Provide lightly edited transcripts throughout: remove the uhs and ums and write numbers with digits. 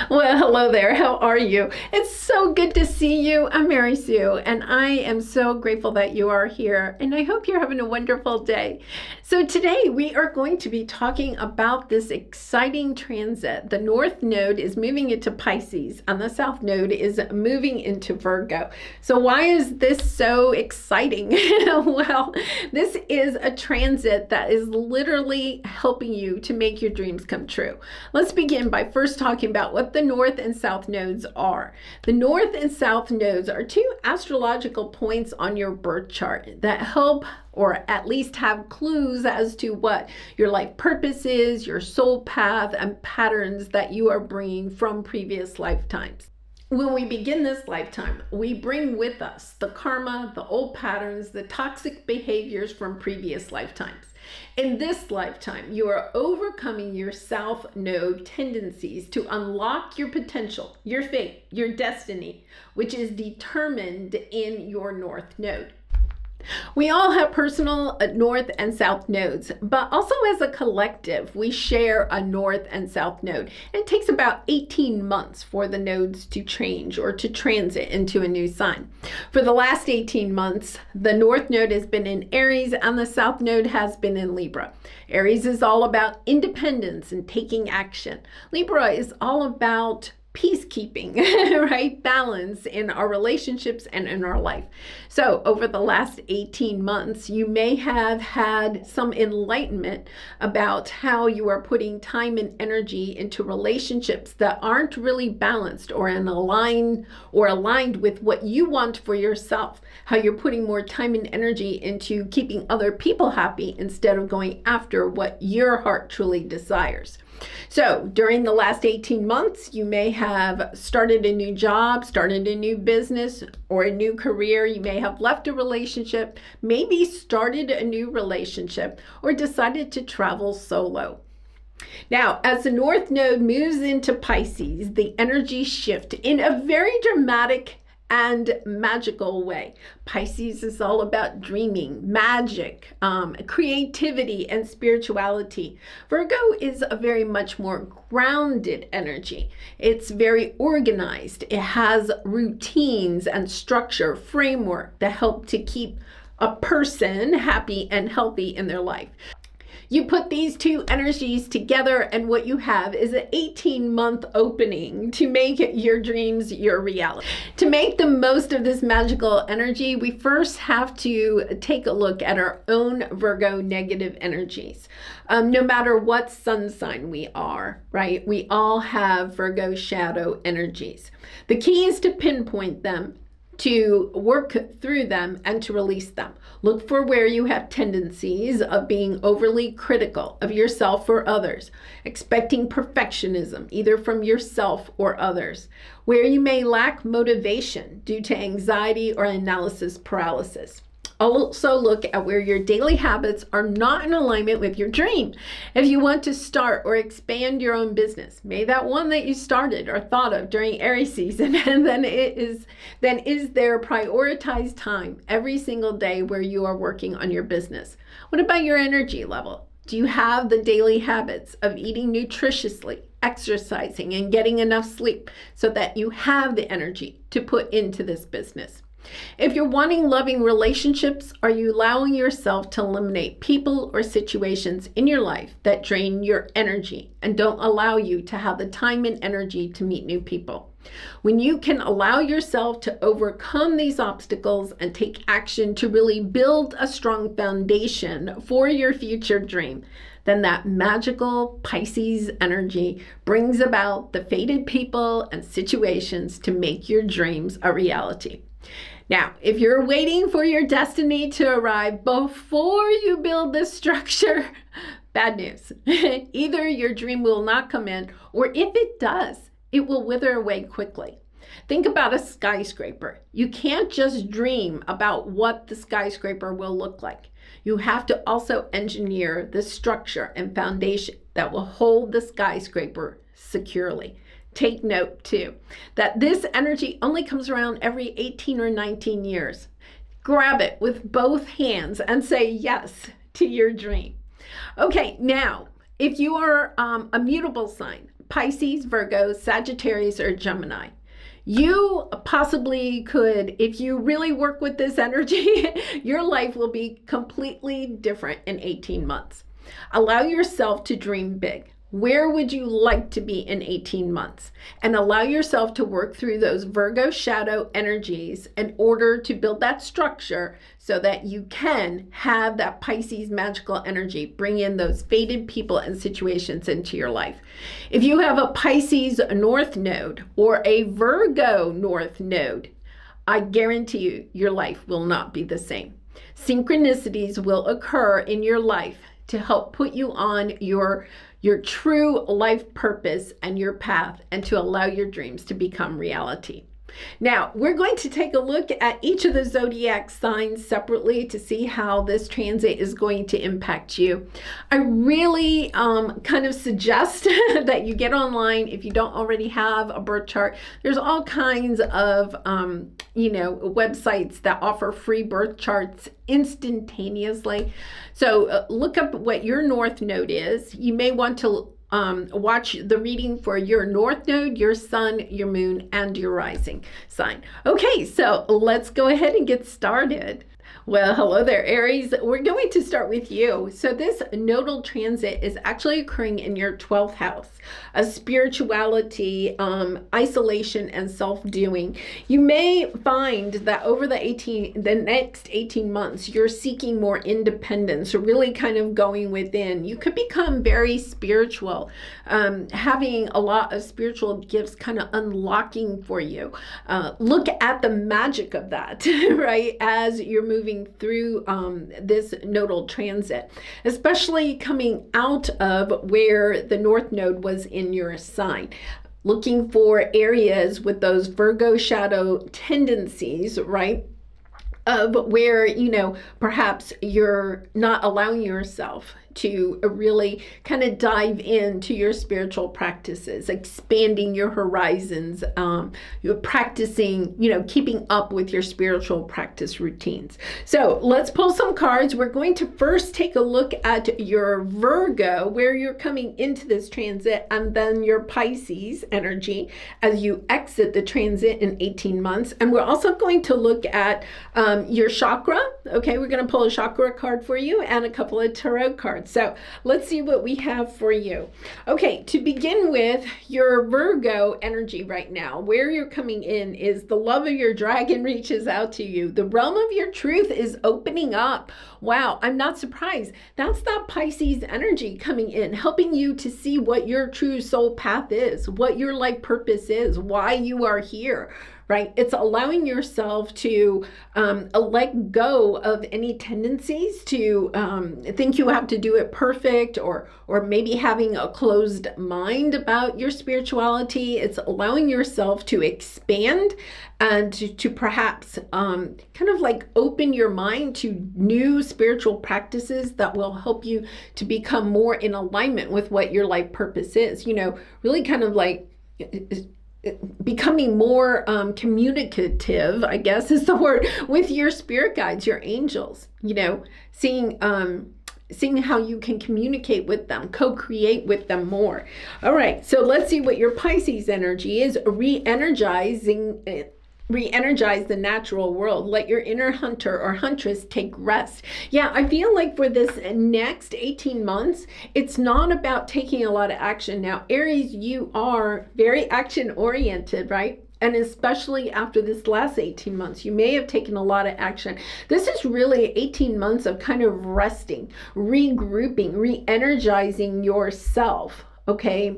Well, hello there. How are you? It's so good to see you. I'm Mary Sue, and I am so grateful that you are here, and I hope you're having a wonderful day. So today we are going to be talking about this exciting transit. The North Node is moving into Pisces, and the South Node is moving into Virgo. So why is this so exciting? Well, this is a transit that is literally helping you to make your dreams come true. Let's begin by first talking about what the North and South nodes are. The North and South nodes are two astrological points on your birth chart that help, or at least have clues as to what your life purpose is, your soul path, and patterns that you are bringing from previous lifetimes. When we begin this lifetime, we bring with us the karma, the old patterns, the toxic behaviors from previous lifetimes. In this lifetime, you are overcoming your South Node tendencies to unlock your potential, your fate, your destiny, which is determined in your North Node. We all have personal North and South nodes, but also as a collective, we share a North and South node. And it takes about 18 months for the nodes to change or to transit into a new sign. For the last 18 months, the North node has been in Aries and the South node has been in Libra. Aries is all about independence and taking action. Libra is all about peacekeeping, right? Balance in our relationships and in our life. So over the last 18 months, you may have had some enlightenment about how you are putting time and energy into relationships that aren't really balanced or aligned with what you want for yourself. How you're putting more time and energy into keeping other people happy instead of going after what your heart truly desires. So during the last 18 months, you may have started a new job, started a new business, or a new career. You may have left a relationship, maybe started a new relationship, or decided to travel solo. Now, as the North Node moves into Pisces, the energies shift in a very dramatic and magical way. Pisces is all about dreaming, magic, creativity, and spirituality. Virgo is a very much more grounded energy. It's very organized. It has routines and structure, framework that help to keep a person happy and healthy in their life. You put these two energies together and what you have is an 18-month opening to make your dreams your reality. To make the most of this magical energy, we first have to take a look at our own Virgo negative energies. No matter what sun sign we are, right? We all have Virgo shadow energies. The key is to pinpoint them, to work through them, and to release them. Look for where you have tendencies of being overly critical of yourself or others, expecting perfectionism either from yourself or others, where you may lack motivation due to anxiety or analysis paralysis. Also look at where your daily habits are not in alignment with your dream. If you want to start or expand your own business, maybe that one that you started or thought of during Aries season, and then is there prioritized time every single day where you are working on your business? What about your energy level? Do you have the daily habits of eating nutritiously, exercising, and getting enough sleep so that you have the energy to put into this business? If you're wanting loving relationships, are you allowing yourself to eliminate people or situations in your life that drain your energy and don't allow you to have the time and energy to meet new people? When you can allow yourself to overcome these obstacles and take action to really build a strong foundation for your future dream, then that magical Pisces energy brings about the fated people and situations to make your dreams a reality. Now, if you're waiting for your destiny to arrive before you build this structure, bad news. Either your dream will not come in, or if it does, it will wither away quickly. Think about a skyscraper. You can't just dream about what the skyscraper will look like. You have to also engineer the structure and foundation that will hold the skyscraper securely. Take note too, that this energy only comes around every 18 or 19 years. Grab it with both hands and say yes to your dream. Okay, now, if you are a mutable sign, Pisces, Virgo, Sagittarius, or Gemini. You possibly could, if you really work with this energy, your life will be completely different in 18 months. Allow yourself to dream big. Where would you like to be in 18 months? And allow yourself to work through those Virgo shadow energies in order to build that structure so that you can have that Pisces magical energy, bring in those fated people and situations into your life. If you have a Pisces North Node or a Virgo North Node, I guarantee you, your life will not be the same. Synchronicities will occur in your life to help put you on your true life purpose and your path, and to allow your dreams to become reality. Now, we're going to take a look at each of the zodiac signs separately to see how this transit is going to impact you. I really kind of suggest that you get online if you don't already have a birth chart. There's all kinds of websites that offer free birth charts instantaneously. So look up what your North Node is. You may want to watch the reading for your North Node, your Sun, your Moon, and your rising sign. Okay, so let's go ahead and get started. Well, hello there, Aries. We're going to start with you. So this nodal transit is actually occurring in your 12th house, a spirituality, isolation, and self-doing. You may find that over the next 18 months, you're seeking more independence, or really kind of going within. You could become very spiritual, having a lot of spiritual gifts kind of unlocking for you. Look at the magic of that, right, as you're moving through this nodal transit, especially coming out of where the North Node was in your sign. Looking for areas with those Virgo shadow tendencies, right? Of where, perhaps you're not allowing yourself to really kind of dive into your spiritual practices, expanding your horizons, you're practicing, keeping up with your spiritual practice routines. So let's pull some cards. We're going to first take a look at your Virgo, where you're coming into this transit, and then your Pisces energy as you exit the transit in 18 months. And we're also going to look at your chakra. Okay, we're going to pull a chakra card for you and a couple of tarot cards. So let's see what we have for you. Okay, to begin with, your Virgo energy right now, where you're coming in is the love of your dragon reaches out to you. The realm of your truth is opening up. Wow, I'm not surprised. That's that Pisces energy coming in, helping you to see what your true soul path is, what your life purpose is, why you are here. Right? It's allowing yourself to let go of any tendencies to think you have to do it perfect, or maybe having a closed mind about your spirituality. It's allowing yourself to expand and to perhaps kind of like open your mind to new spiritual practices that will help you to become more in alignment with what your life purpose is. Really kind of like becoming more communicative, I guess is the word, with your spirit guides, your angels, seeing how you can communicate with them, co-create with them more. All right, so let's see what your Pisces energy is. Re-energize the natural world. Let your inner hunter or huntress take rest. Yeah, I feel like for this next 18 months, it's not about taking a lot of action. Now, Aries, you are very action oriented, right? And especially after this last 18 months, you may have taken a lot of action. This is really 18 months of kind of resting, regrouping, re-energizing yourself, okay?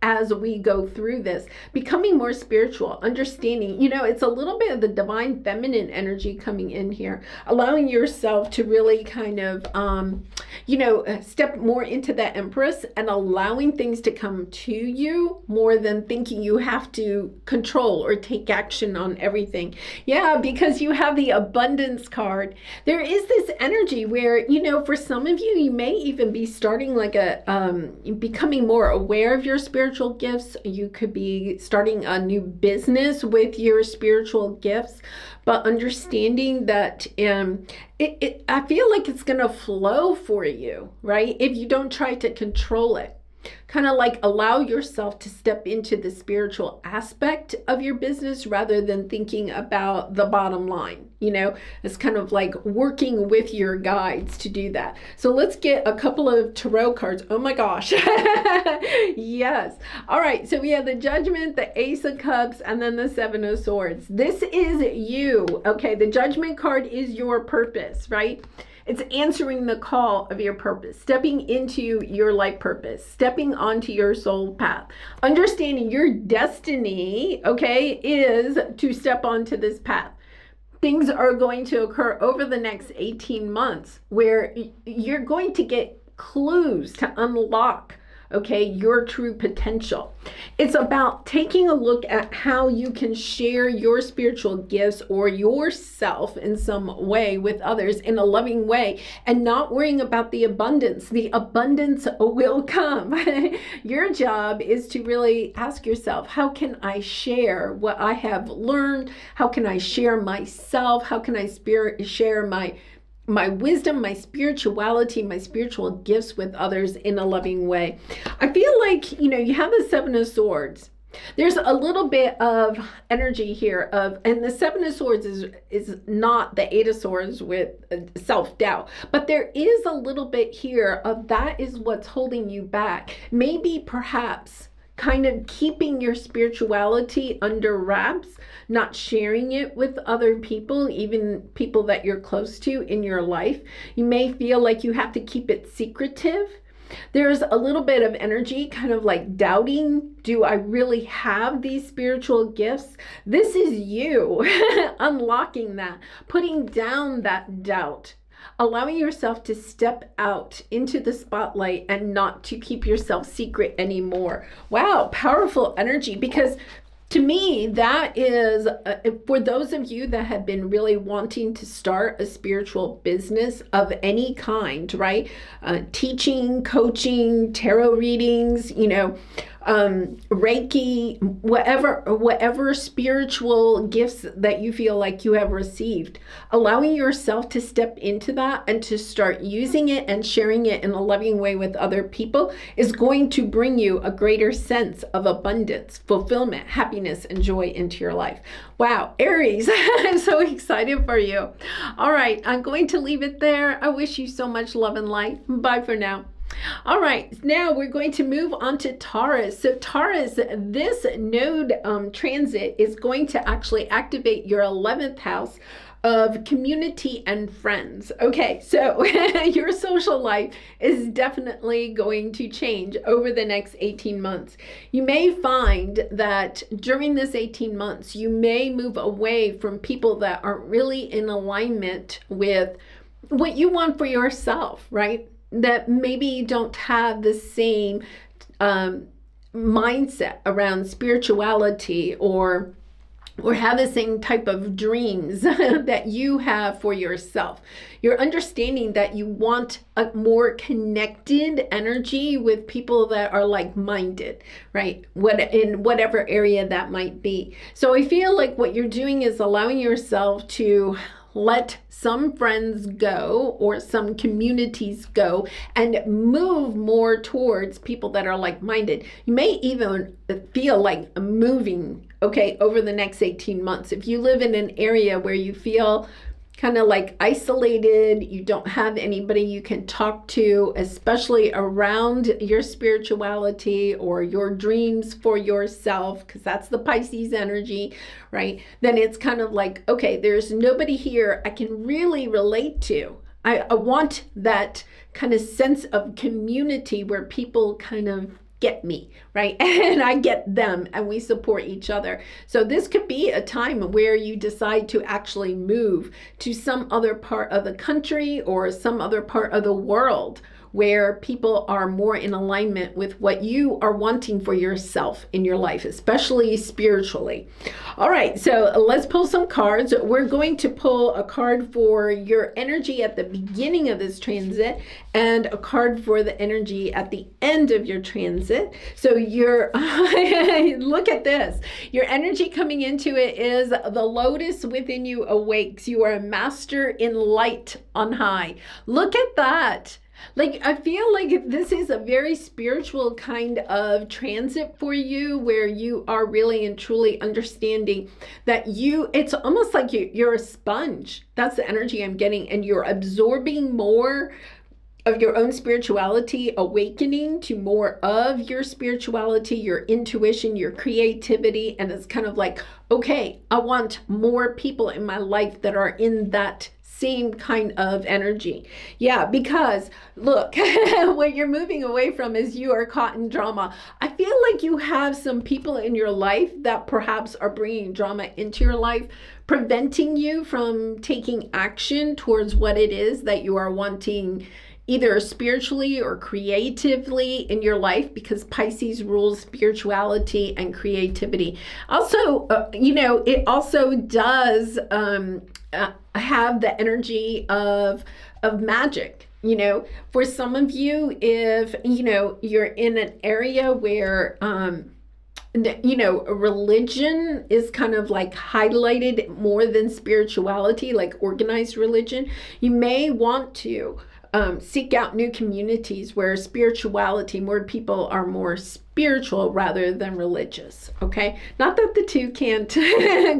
As we go through this, becoming more spiritual, understanding, it's a little bit of the divine feminine energy coming in here, allowing yourself to really kind of, step more into that Empress and allowing things to come to you more than thinking you have to control or take action on everything. Yeah, because you have the abundance card. There is this energy where, for some of you, you may even be starting like becoming more aware of your spiritual gifts. You could be starting a new business with your spiritual gifts, but understanding that I feel like it's going to flow for you, right? If you don't try to control it. kind of like allow yourself to step into the spiritual aspect of your business rather than thinking about the bottom line. You know, it's kind of like working with your guides to do that. So let's get a couple of tarot cards. Oh my gosh. Yes. All right. So we have the Judgment, the Ace of Cups, and then the Seven of Swords. This is you. Okay. The Judgment card is your purpose, right? It's answering the call of your purpose, stepping into your life purpose, stepping onto your soul path, understanding your destiny, okay, is to step onto this path. Things are going to occur over the next 18 months where you're going to get clues to unlock, okay, your true potential. It's about taking a look at how you can share your spiritual gifts or yourself in some way with others in a loving way and not worrying about the abundance. The abundance will come. Your job is to really ask yourself, how can I share what I have learned? How can I share myself? How can I share my wisdom, my spirituality, my spiritual gifts with others in a loving way? I feel like, you know, you have the Seven of Swords. There's a little bit of energy here and the Seven of Swords is not the Eight of Swords with self-doubt, but there is a little bit here of that is what's holding you back. Maybe perhaps kind of keeping your spirituality under wraps, not sharing it with other people, even people that you're close to in your life. You may feel like you have to keep it secretive. There's a little bit of energy kind of like doubting, do I really have these spiritual gifts? This is you unlocking that, putting down that doubt, allowing yourself to step out into the spotlight and not to keep yourself secret anymore. Wow, powerful energy, because to me, that is, for those of you that have been really wanting to start a spiritual business of any kind, right? Teaching, coaching, tarot readings, you know, Reiki, whatever spiritual gifts that you feel like you have received, allowing yourself to step into that and to start using it and sharing it in a loving way with other people is going to bring you a greater sense of abundance, fulfillment, happiness, and joy into your life. Wow, Aries, I'm so excited for you. All right, I'm going to leave it there. I wish you so much love and light. Bye for now. All right, now we're going to move on to Taurus. So Taurus, this node transit is going to actually activate your 11th house of community and friends. Okay, so your social life is definitely going to change over the next 18 months. You may find that during this 18 months, you may move away from people that aren't really in alignment with what you want for yourself, right? That maybe don't have the same mindset around spirituality or have the same type of dreams that you have for yourself. You're understanding that you want a more connected energy with people that are like-minded, right? In whatever area that might be. So I feel like what you're doing is allowing yourself to let some friends go or some communities go and move more towards people that are like-minded. You may even feel like moving, okay, over the next 18 months. If you live in an area where you feel kind of like isolated, you don't have anybody you can talk to, especially around your spirituality or your dreams for yourself, because that's the Pisces energy, right? Then it's kind of like, okay, there's nobody here I can really relate to. I want that kind of sense of community where people kind of get me, right? And I get them and we support each other. So this could be a time where you decide to actually move to some other part of the country or some other part of the world where people are more in alignment with what you are wanting for yourself in your life, especially spiritually. All right, so let's pull some cards. We're going to pull a card for your energy at the beginning of this transit and a card for the energy at the end of your transit. So your, look at this. Your energy coming into it is the lotus within you awakes. You are a master in light on high. Look at that. Like, I feel like this is a very spiritual kind of transit for you, where you are really and truly understanding that it's almost like you're a sponge. That's the energy I'm getting. And you're absorbing more of your own spirituality, awakening to more of your spirituality, your intuition, your creativity. And it's kind of like, okay, I want more people in my life that are in that same kind of energy. Yeah, because look, what you're moving away from is you are caught in drama. I feel like you have some people in your life that perhaps are bringing drama into your life, preventing you from taking action towards what it is that you are wanting, either spiritually or creatively in your life, because Pisces rules spirituality and creativity. Also, it also does have the energy of magic. For some of you, if you're in an area where religion is kind of like highlighted more than spirituality, like organized religion, you may want to seek out new communities where spirituality, more people are more spiritual rather than religious. Okay, not that the two can't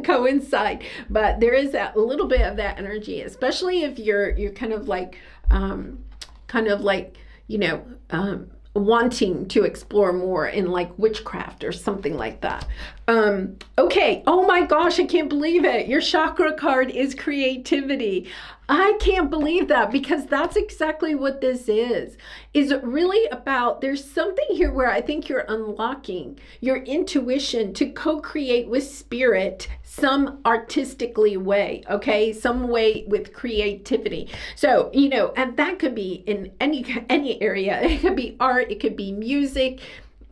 coincide, but there is a little bit of that energy, especially if you're kind of like wanting to explore more in like witchcraft or something like that. Okay, oh my gosh, I can't believe it. Your chakra card is creativity. I can't believe that, because that's exactly what this is really about. There's something here where I think you're unlocking your intuition to co-create with spirit some artistically way, okay? Some way with creativity. So, and that could be in any area. It could be art, it could be music,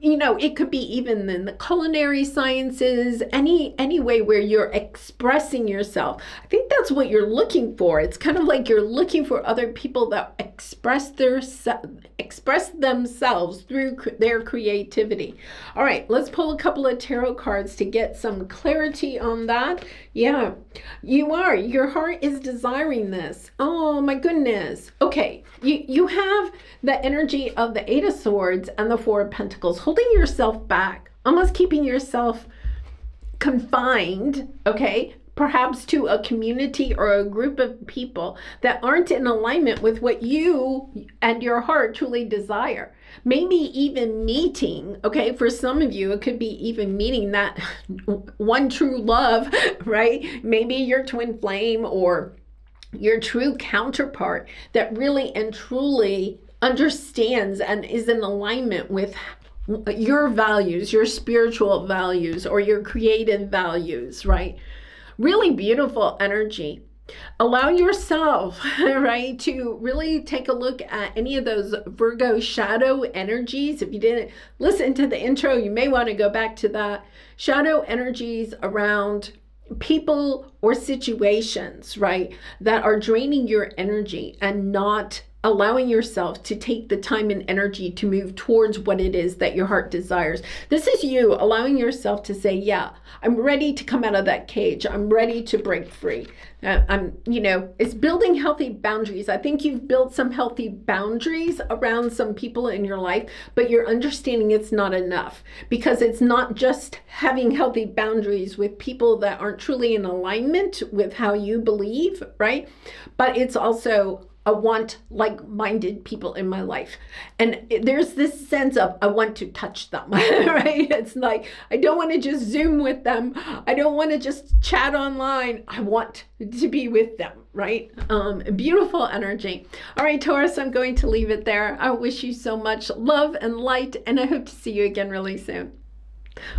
it could be even in the culinary sciences, any way where you're expressing yourself. I think that's what you're looking for. It's kind of like you're looking for other people that express themselves through their creativity. All right, let's pull a couple of tarot cards to get some clarity on that. Yeah, your heart is desiring this. Oh my goodness. Okay, you have the energy of the Eight of Swords and the Four of Pentacles, holding yourself back, almost keeping yourself confined, okay, perhaps to a community or a group of people that aren't in alignment with what you and your heart truly desire. Maybe even meeting, okay, for some of you, it could be even meeting that one true love, right? Maybe your twin flame or your true counterpart that really and truly understands and is in alignment with your values, your spiritual values, or your creative values, right? Really beautiful energy. Allow yourself, right, to really take a look at any of those Virgo shadow energies. If you didn't listen to the intro, you may want to go back to that. Shadow energies around people or situations, right, that are draining your energy and not allowing yourself to take the time and energy to move towards what it is that your heart desires. This is you allowing yourself to say, yeah, I'm ready to come out of that cage. I'm ready to break free. It's building healthy boundaries. I think you've built some healthy boundaries around some people in your life, but you're understanding it's not enough, because it's not just having healthy boundaries with people that aren't truly in alignment with how you believe, right? But it's also I want like-minded people in my life. And there's this sense of, I want to touch them, right? It's like, I don't want to just Zoom with them. I don't want to just chat online. I want to be with them, right? Beautiful energy. All right, Taurus, I'm going to leave it there. I wish you so much love and light, and I hope to see you again really soon.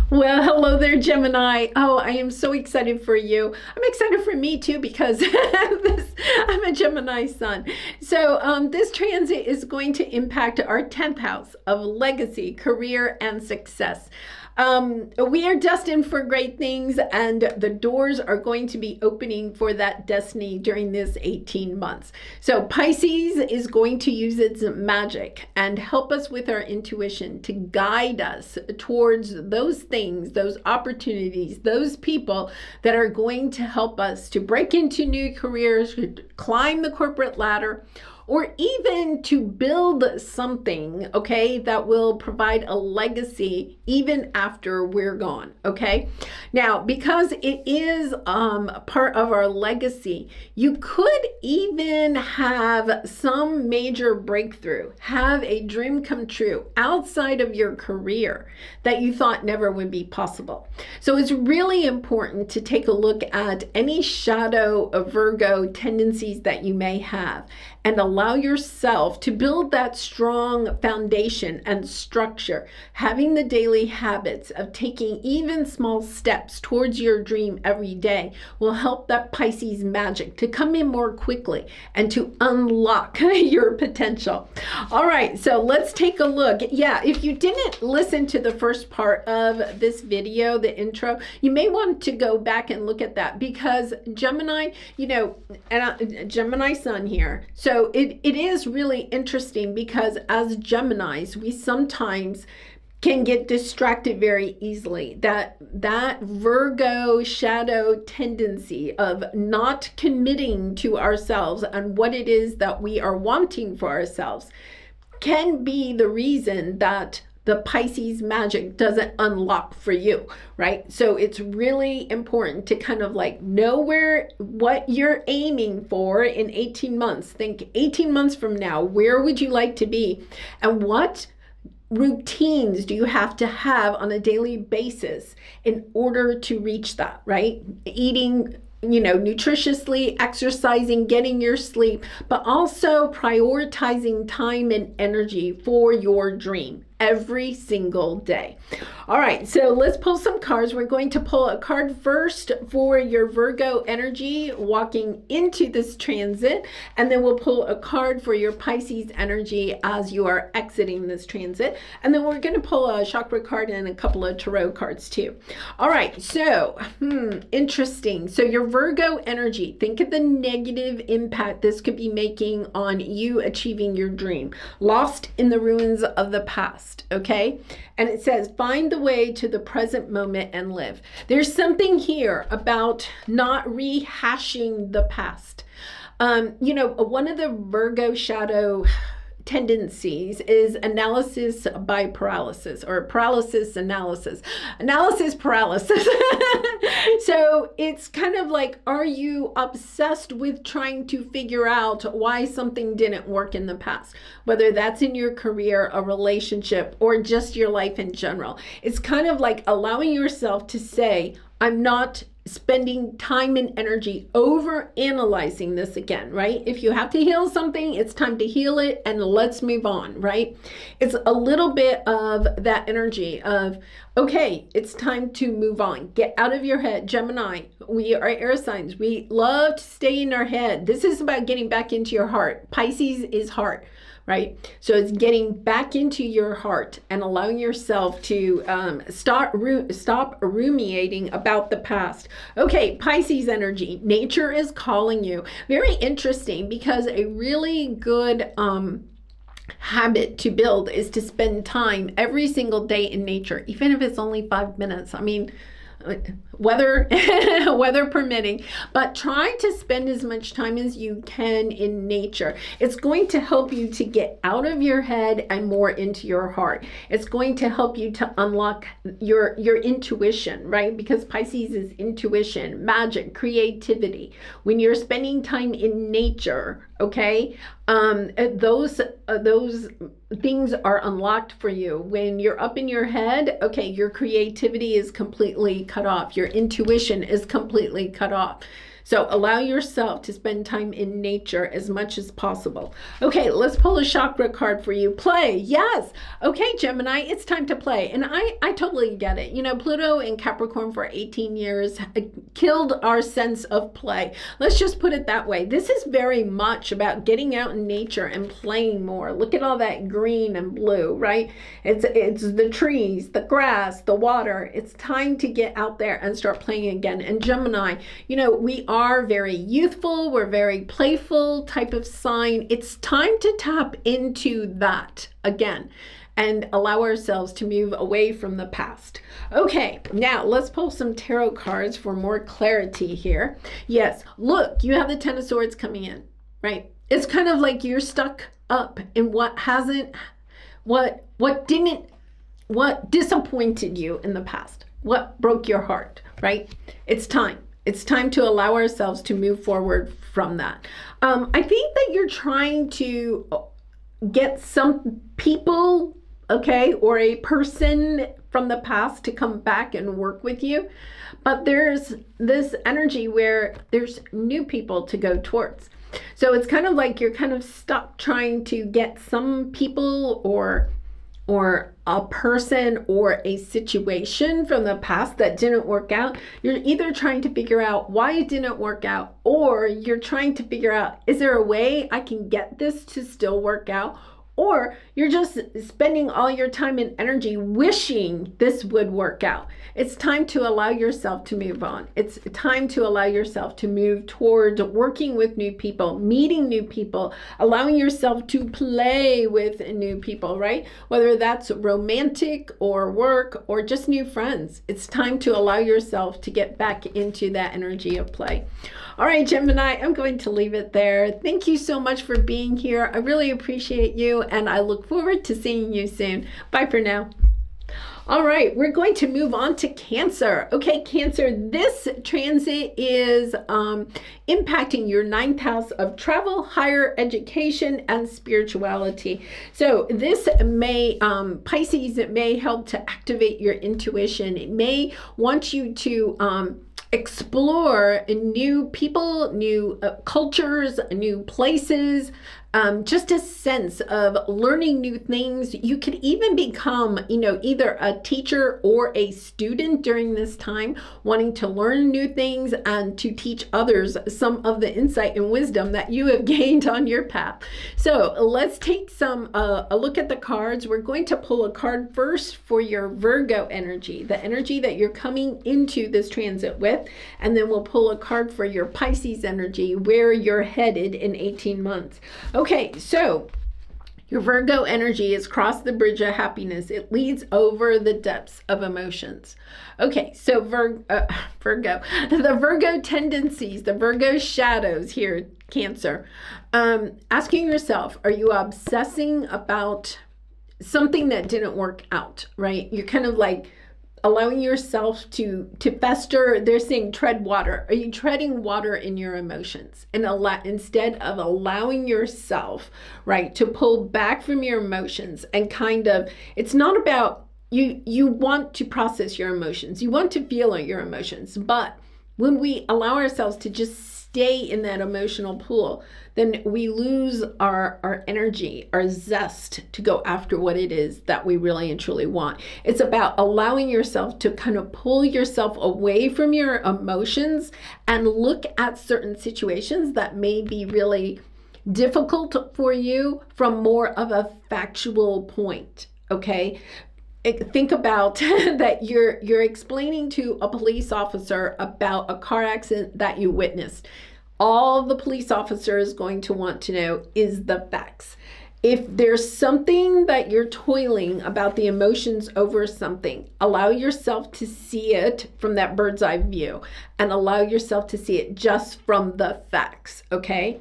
Well, hello there, Gemini. Oh, I am so excited for you. I'm excited for me too, because I'm a Gemini sun. So this transit is going to impact our 10th house of legacy, career, and success. We are destined for great things, and the doors are going to be opening for that destiny during this 18 months. So Pisces is going to use its magic and help us with our intuition to guide us towards those things, those opportunities, those people that are going to help us to break into new careers, climb the corporate ladder, or even to build something, okay, that will provide a legacy even after we're gone, okay? Now, because it is part of our legacy, you could even have some major breakthrough, have a dream come true outside of your career that you thought never would be possible. So it's really important to take a look at any shadow of Virgo tendencies that you may have and allow yourself to build that strong foundation and structure. Having the daily habits of taking even small steps towards your dream every day will help that Pisces magic to come in more quickly and to unlock your potential. All right, so let's take a look. Yeah, if you didn't listen to the first part of this video, the intro, you may want to go back and look at that, because Gemini, you know, and Gemini sun here. So it is really interesting, because as Geminis, we sometimes can get distracted very easily. That Virgo shadow tendency of not committing to ourselves and what it is that we are wanting for ourselves can be the reason that the Pisces magic doesn't unlock for you, right? So it's really important to kind of like know what you're aiming for in 18 months. Think 18 months from now, where would you like to be? And what routines do you have to have on a daily basis in order to reach that, right? Eating, you know, nutritiously, exercising, getting your sleep, but also prioritizing time and energy for your dream every single day. All right, so let's pull some cards. We're going to pull a card first for your Virgo energy walking into this transit, and then we'll pull a card for your Pisces energy as you are exiting this transit, and then we're going to pull a chakra card and a couple of tarot cards too. All right, so interesting. So your Virgo energy, think of the negative impact this could be making on you achieving your dream. Lost in the ruins of the past. Okay, and it says find the way to the present moment and live. There's something here about not rehashing the past. You know, one of the Virgo shadow tendencies is analysis by paralysis, or paralysis analysis paralysis. So it's kind of like, are you obsessed with trying to figure out why something didn't work in the past, whether that's in your career, a relationship, or just your life in general? It's kind of like allowing yourself to say, I'm not spending time and energy over analyzing this again, right? If you have to heal something, it's time to heal it and let's move on, right? It's a little bit of that energy of, okay, it's time to move on. Get out of your head. Gemini, we are air signs. We love to stay in our head. This is about getting back into your heart. Pisces is heart, right? So it's getting back into your heart and allowing yourself to stop ruminating about the past. Okay, Pisces energy, nature is calling you. Very interesting, because a really good habit to build is to spend time every single day in nature, even if it's only 5 minutes. I mean, weather permitting, but try to spend as much time as you can in nature. It's going to help you to get out of your head and more into your heart. It's going to help you to unlock your intuition, right? Because Pisces is intuition, magic, creativity. When you're spending time in nature, okay, those things are unlocked for you. When you're up in your head, okay, your creativity is completely cut off. Your intuition is completely cut off. So allow yourself to spend time in nature as much as possible. Okay, let's pull a chakra card for you. Play, yes. Okay, Gemini, it's time to play. And I totally get it. You know, Pluto in Capricorn for 18 years killed our sense of play. Let's just put it that way. This is very much about getting out in nature and playing more. Look at all that green and blue, right? It's the trees, the grass, the water. It's time to get out there and start playing again. And Gemini, you know, we are very youthful, we're very playful type of sign. It's time to tap into that again and allow ourselves to move away from the past. Okay, now let's pull some tarot cards for more clarity here. Yes, look, you have the Ten of Swords coming in, right? it's kind of like you're stuck up in what disappointed you in the past, what broke your heart, right? It's time. It's time to allow ourselves to move forward from that. I think that you're trying to get some people, okay, or a person from the past to come back and work with you. But there's this energy where there's new people to go towards. So it's kind of like you're kind of stuck trying to get some people or a person or a situation from the past that didn't work out. You're either trying to figure out why it didn't work out, or you're trying to figure out, is there a way I can get this to still work out? Or you're just spending all your time and energy wishing this would work out. It's time to allow yourself to move on. It's time to allow yourself to move towards working with new people, meeting new people, allowing yourself to play with new people, right? Whether that's romantic or work or just new friends. It's time to allow yourself to get back into that energy of play. All right, Gemini, I'm going to leave it there. Thank you so much for being here. I really appreciate you, and I look forward to seeing you soon. Bye for now. All right, we're going to move on to Cancer. Okay, Cancer, this transit is impacting your 9th house of travel, higher education, and spirituality. So this may, Pisces, it may help to activate your intuition. It may want you to explore new people, new cultures, new places, just a sense of learning new things. You could even become, either a teacher or a student during this time, wanting to learn new things and to teach others some of the insight and wisdom that you have gained on your path. So let's take a look at the cards. We're going to pull a card first for your Virgo energy, the energy that you're coming into this transit with, and then we'll pull a card for your Pisces energy, where you're headed in 18 months. Okay, so your Virgo energy is cross the bridge of happiness. It leads over the depths of emotions. Okay, so Virgo, the Virgo tendencies, the Virgo shadows here, Cancer. Asking yourself, are you obsessing about something that didn't work out, right? You're kind of like allowing yourself to fester. They're saying tread water. Are you treading water in your emotions? And instead of allowing yourself, right, to pull back from your emotions and kind of, it's not about, you want to process your emotions. You want to feel your emotions. But when we allow ourselves to just stay in that emotional pool, then we lose our energy, our zest to go after what it is that we really and truly want. It's about allowing yourself to kind of pull yourself away from your emotions and look at certain situations that may be really difficult for you from more of a factual point, okay? Think about that you're explaining to a police officer about a car accident that you witnessed. All the police officer is going to want to know is the facts. If there's something that you're toiling about the emotions over something, allow yourself to see it from that bird's eye view and allow yourself to see it just from the facts, okay?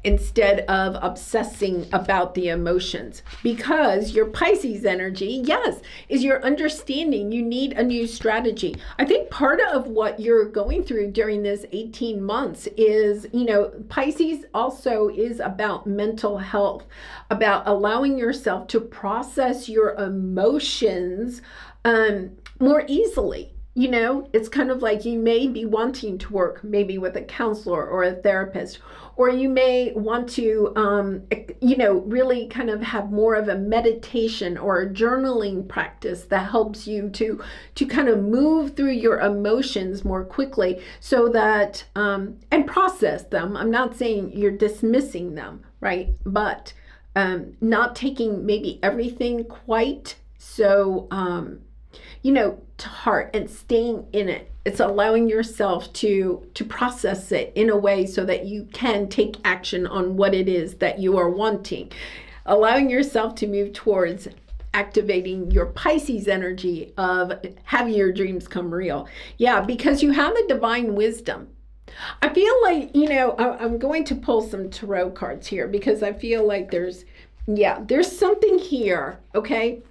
Instead of obsessing about the emotions, because your Pisces energy, yes, is your understanding. You need a new strategy. I think part of what you're going through during this 18 months is, Pisces also is about mental health, about allowing yourself to process your emotions more easily. It's kind of like you may be wanting to work maybe with a counselor or a therapist, or you may want to, really kind of have more of a meditation or a journaling practice that helps you to kind of move through your emotions more quickly so that, and process them. I'm not saying you're dismissing them, right? But not taking maybe everything quite so, to heart and staying in it. It's allowing yourself to process it in a way so that you can take action on what it is that you are wanting. Allowing yourself to move towards activating your Pisces energy of having your dreams come real. Yeah, because you have a divine wisdom. I feel like, I'm going to pull some tarot cards here because I feel like there's something here, okay?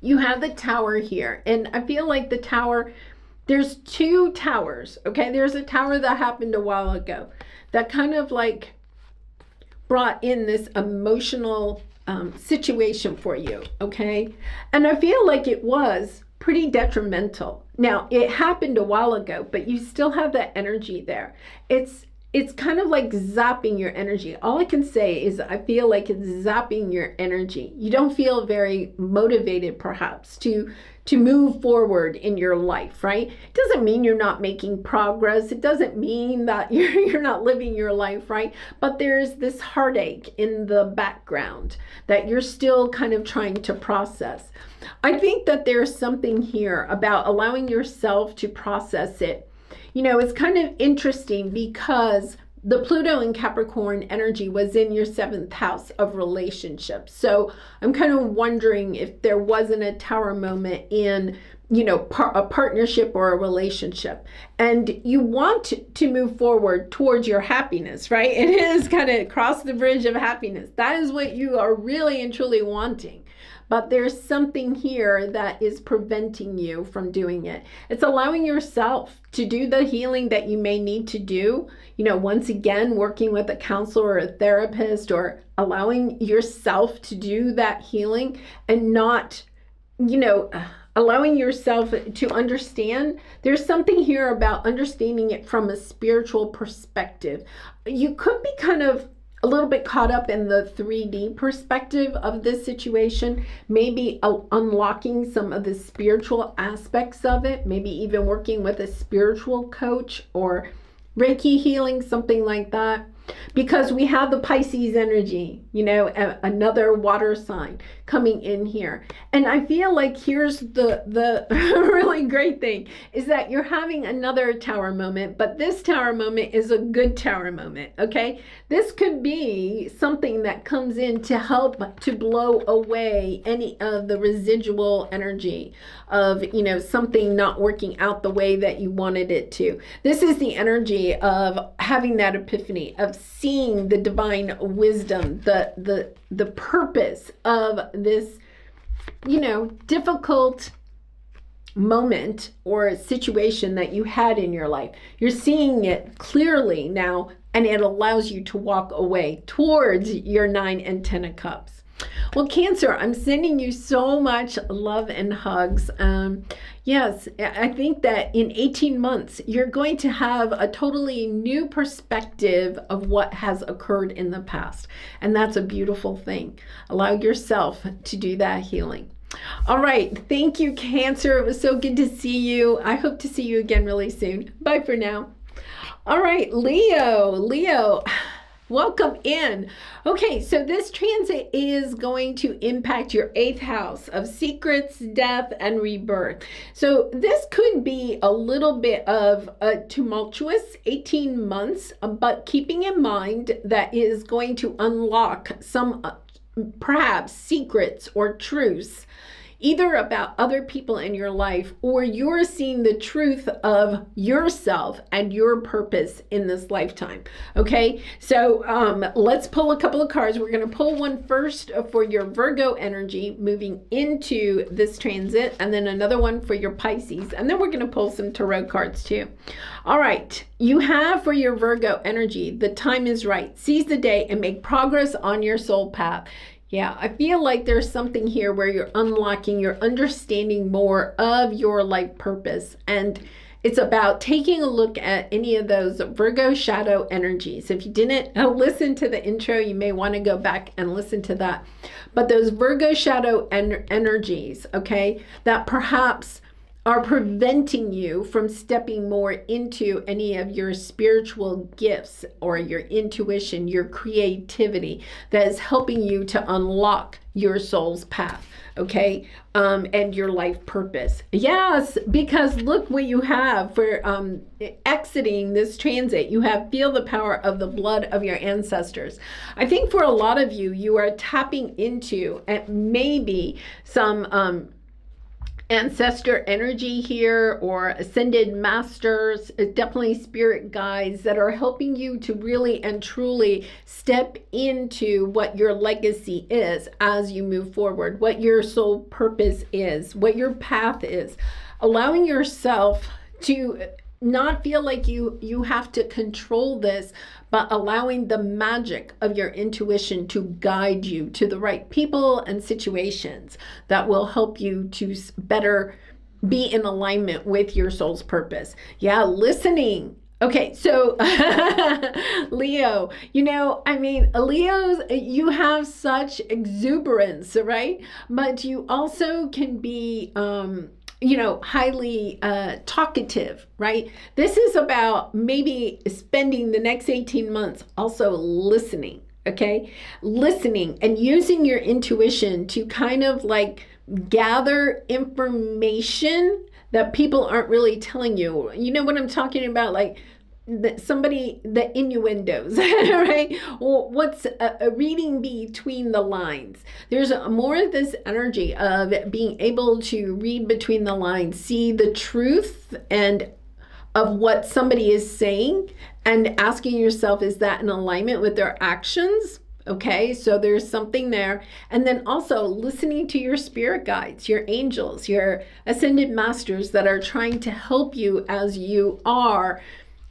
You have the Tower here, and I feel like the Tower, there's two towers, okay? There's a tower that happened a while ago that kind of like brought in this emotional situation for you, okay? And I feel like it was pretty detrimental. Now, it happened a while ago, but you still have that energy there. It's kind of like zapping your energy. All I can say is I feel like it's zapping your energy. You don't feel very motivated, perhaps, to move forward in your life, right? It doesn't mean you're not making progress. It doesn't mean that you're not living your life, right? But there's this heartache in the background that you're still kind of trying to process. I think that there's something here about allowing yourself to process it. It's kind of interesting because the Pluto and Capricorn energy was in your 7th house of relationships. So I'm kind of wondering if there wasn't a Tower moment in, a partnership or a relationship. And you want to move forward towards your happiness, right? It is kind of cross the bridge of happiness. That is what you are really and truly wanting. But there's something here that is preventing you from doing it. It's allowing yourself to do the healing that you may need to do. Once again, working with a counselor or a therapist, or allowing yourself to do that healing and not, allowing yourself to understand. There's something here about understanding it from a spiritual perspective. You could be kind of a little bit caught up in the 3D perspective of this situation, maybe unlocking some of the spiritual aspects of it, maybe even working with a spiritual coach or Reiki healing, something like that. Because we have the Pisces energy, another water sign coming in here. And I feel like here's the really great thing is that you're having another Tower moment, but this Tower moment is a good Tower moment, okay? This could be something that comes in to help to blow away any of the residual energy of, something not working out the way that you wanted it to. This is the energy of having that epiphany, of seeing the divine wisdom, the purpose of this, difficult moment or situation that you had in your life. You're seeing it clearly now, and it allows you to walk away towards your 9 and 10 of Cups. Well, Cancer, I'm sending you so much love and hugs. Yes, I think that in 18 months, you're going to have a totally new perspective of what has occurred in the past. And that's a beautiful thing. Allow yourself to do that healing. All right. Thank you, Cancer. It was so good to see you. I hope to see you again really soon. Bye for now. All right, Leo. Welcome in. Okay, so this transit is going to impact your 8th house of secrets, death, and rebirth. So this could be a little bit of a tumultuous 18 months, but keeping in mind that is going to unlock some perhaps secrets or truths, either about other people in your life, or you're seeing the truth of yourself and your purpose in this lifetime. Okay, so let's pull a couple of cards. We're going to pull one first for your Virgo energy moving into this transit, and then another one for your Pisces, and then we're going to pull some tarot cards too. All right, you have for your Virgo energy, the time is right. Seize the day and make progress on your soul path. Yeah, I feel like there's something here where you're unlocking, you're understanding more of your life purpose. And it's about taking a look at any of those Virgo shadow energies. If you didn't listen to the intro, you may want to go back and listen to that. But those Virgo shadow energies, okay, that perhaps are preventing you from stepping more into any of your spiritual gifts or your intuition, your creativity, that is helping you to unlock your soul's path, okay, and your life purpose. Yes, because look what you have for exiting this transit. You have feel the power of the blood of your ancestors. I think for a lot of you, you are tapping into maybe some ancestor energy here, or ascended masters, definitely spirit guides that are helping you to really and truly step into what your legacy is as you move forward, what your soul purpose is, what your path is, allowing yourself to not feel like you have to control this, but allowing the magic of your intuition to guide you to the right people and situations that will help you to better be in alignment with your soul's purpose. Yeah, listening. Okay, so Leo, Leos, you have such exuberance, right? But you also can be highly talkative, right? This is about maybe spending the next 18 months also listening, okay? Listening and using your intuition to kind of like gather information that people aren't really telling you. You know what I'm talking about? Like the innuendos, right? What's reading between the lines. There's more of this energy of being able to read between the lines, see the truth and of what somebody is saying, and asking yourself, is that in alignment with their actions? Okay, so there's something there. And then also listening to your spirit guides, your angels, your ascended masters that are trying to help you as you are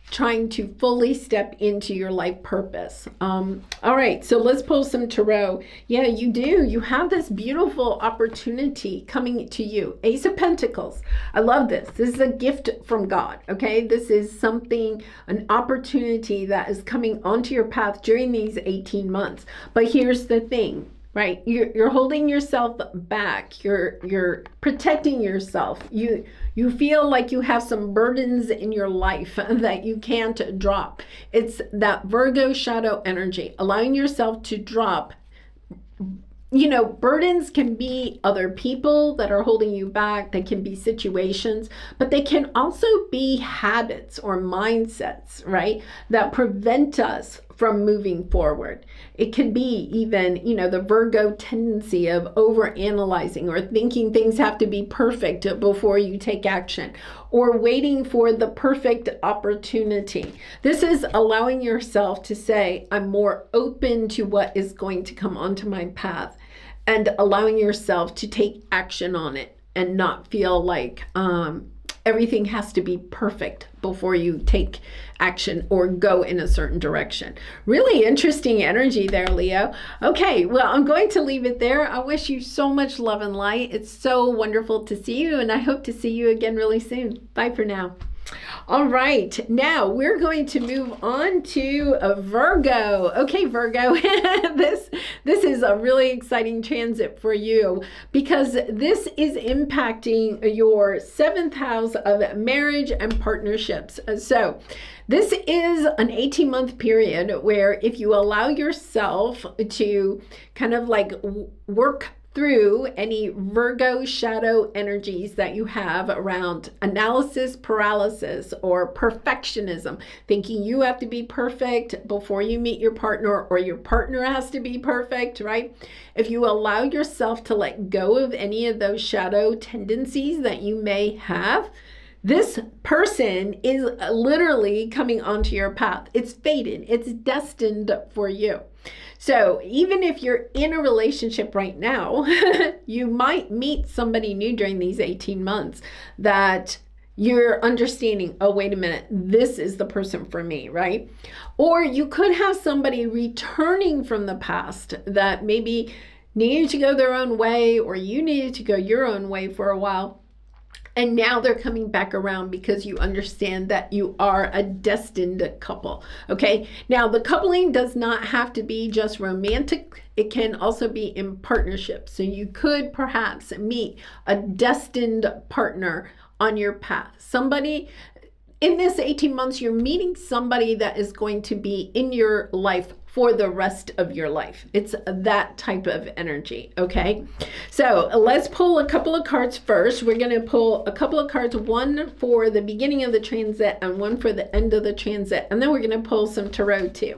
trying to fully step into your life purpose. All right, so let's pull some tarot. Yeah, you do. You have this beautiful opportunity coming to you. Ace of Pentacles. I love this. This is a gift from God, okay? This is something, an opportunity that is coming onto your path during these 18 months. But here's the thing, right? You're holding yourself back. You're protecting yourself. You feel like you have some burdens in your life that you can't drop. It's that Virgo shadow energy, allowing yourself to drop. Burdens can be other people that are holding you back. They can be situations, but they can also be habits or mindsets, right? That prevent us from moving forward. It could be even, the Virgo tendency of overanalyzing or thinking things have to be perfect before you take action, or waiting for the perfect opportunity. This is allowing yourself to say, I'm more open to what is going to come onto my path, and allowing yourself to take action on it and not feel like everything has to be perfect before you take action or go in a certain direction. Really interesting energy there, Leo. Okay, well, I'm going to leave it there. I wish you so much love and light. It's so wonderful to see you, and I hope to see you again really soon. Bye for now. All right, now we're going to move on to a Virgo. Okay, Virgo, this is a really exciting transit for you, because this is impacting your 7th house of marriage and partnerships. So this is an 18-month period where if you allow yourself to kind of like work through any Virgo shadow energies that you have around analysis paralysis or perfectionism, thinking you have to be perfect before you meet your partner, or your partner has to be perfect, right? If you allow yourself to let go of any of those shadow tendencies that you may have, this person is literally coming onto your path. It's fated. It's destined for you. So even if you're in a relationship right now, you might meet somebody new during these 18 months that you're understanding, oh, wait a minute, this is the person for me, right? Or you could have somebody returning from the past that maybe needed to go their own way, or you needed to go your own way for a while. And now they're coming back around because you understand that you are a destined couple, okay? Now, the coupling does not have to be just romantic. It can also be in partnership. So you could perhaps meet a destined partner on your path. Somebody, in this 18 months, you're meeting somebody that is going to be in your life for the rest of your life. It's that type of energy, okay? So let's pull a couple of cards first. We're gonna pull a couple of cards, one for the beginning of the transit and one for the end of the transit, and then we're gonna pull some tarot too.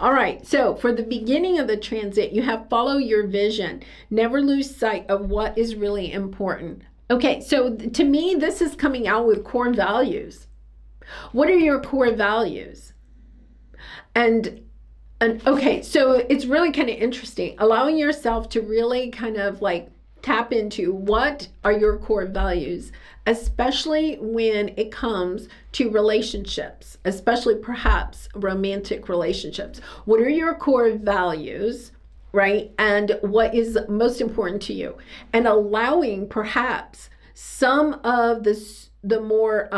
All right, so for the beginning of the transit, you have follow your vision. Never lose sight of what is really important. Okay, so to me, this is coming out with core values. What are your core values? And okay, so it's really kind of interesting, allowing yourself to really kind of like tap into what are your core values, especially when it comes to relationships, especially perhaps romantic relationships. What are your core values, right? And what is most important to you? And allowing perhaps some of the more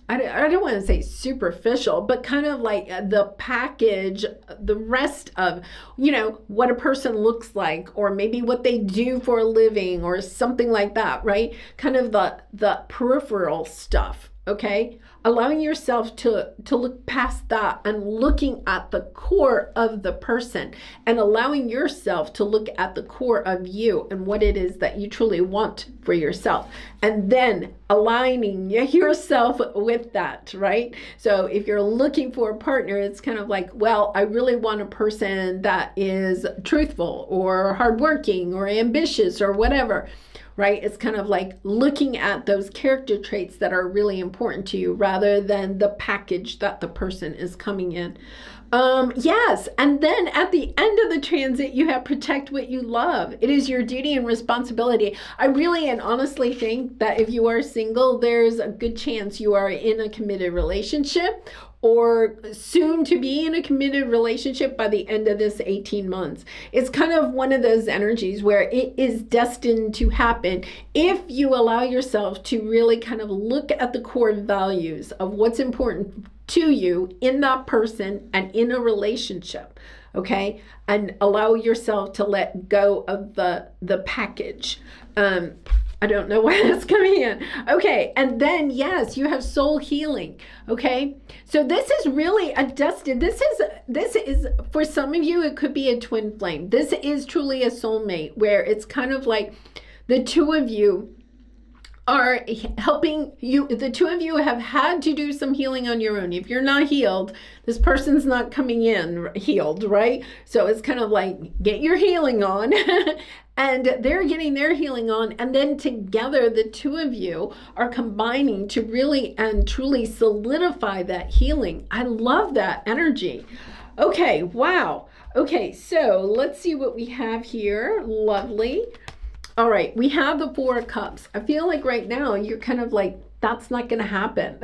I don't want to say superficial, but kind of like the package, the rest of, you know, what a person looks like, or maybe what they do for a living or something like that, right? Kind of the peripheral stuff, okay? Allowing yourself to look past that and looking at the core of the person, and allowing yourself to look at the core of you and what it is that you truly want for yourself, and then aligning yourself with that, right? So if you're looking for a partner, it's kind of like, well, I really want a person that is truthful or hardworking or ambitious or whatever, right? It's kind of like looking at those character traits that are really important to you rather than the package that the person is coming in. Yes, and then at the end of the transit, you have protect what you love. It is your duty and responsibility. I really and honestly think that if you are single, there's a good chance you are in a committed relationship or soon to be in a committed relationship by the end of this 18 months. It's kind of one of those energies where it is destined to happen if you allow yourself to really kind of look at the core values of what's important to you in that person and in a relationship, okay? And allow yourself to let go of the package. I don't know why that's coming in. Okay, and then yes, you have soul healing. Okay, so this is really adjusted. This is for some of you, it could be a twin flame. This is truly a soulmate where it's kind of like the two of you are helping you. The two of you have had to do some healing on your own. If you're not healed, this person's not coming in healed, right? So it's kind of like, get your healing on. And they're getting their healing on, and then together the two of you are combining to really and truly solidify that healing. I love that energy. Okay, wow. Okay, so let's see what we have here. Lovely. All right, we have the Four of Cups. I feel like right now you're kind of like, that's not going to happen,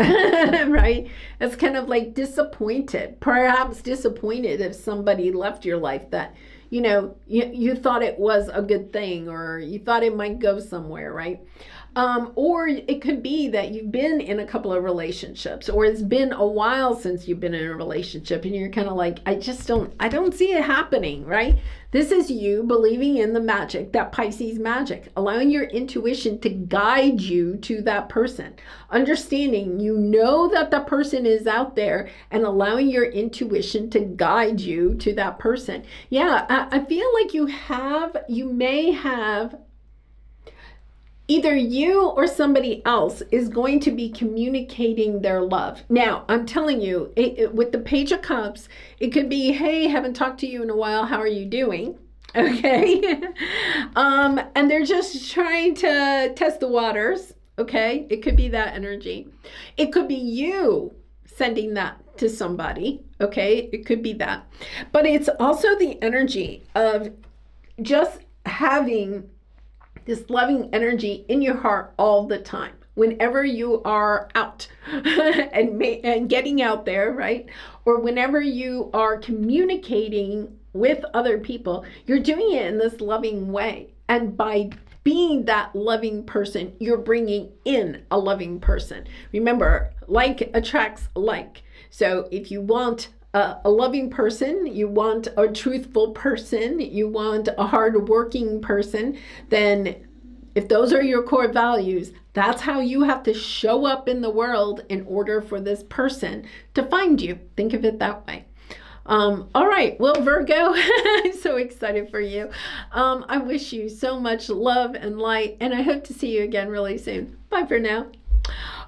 right? It's kind of like disappointed, perhaps disappointed if somebody left your life that, you know, you thought it was a good thing, or you thought it might go somewhere, right? Or it could be that you've been in a couple of relationships, or it's been a while since you've been in a relationship and you're kind of like, I don't see it happening, right? This is you believing in the magic, that Pisces magic, allowing your intuition to guide you to that person, understanding you know that the person is out there, and allowing your intuition to guide you to that person. Yeah, I feel like you may have either you or somebody else is going to be communicating their love. Now, I'm telling you, with the Page of Cups, it could be, hey, haven't talked to you in a while. How are you doing? Okay. And they're just trying to test the waters. Okay. It could be that energy. It could be you sending that to somebody. Okay. It could be that. But it's also the energy of just having this loving energy in your heart all the time. Whenever you are out and getting out there, right? Or whenever you are communicating with other people, you're doing it in this loving way. And by being that loving person, you're bringing in a loving person. Remember, like attracts like. So if you want a loving person, you want a truthful person, you want a hardworking person, then if those are your core values, that's how you have to show up in the world in order for this person to find you. Think of it that way. All right, well, Virgo, I'm so excited for you. I wish you so much love and light, and I hope to see you again really soon. Bye for now.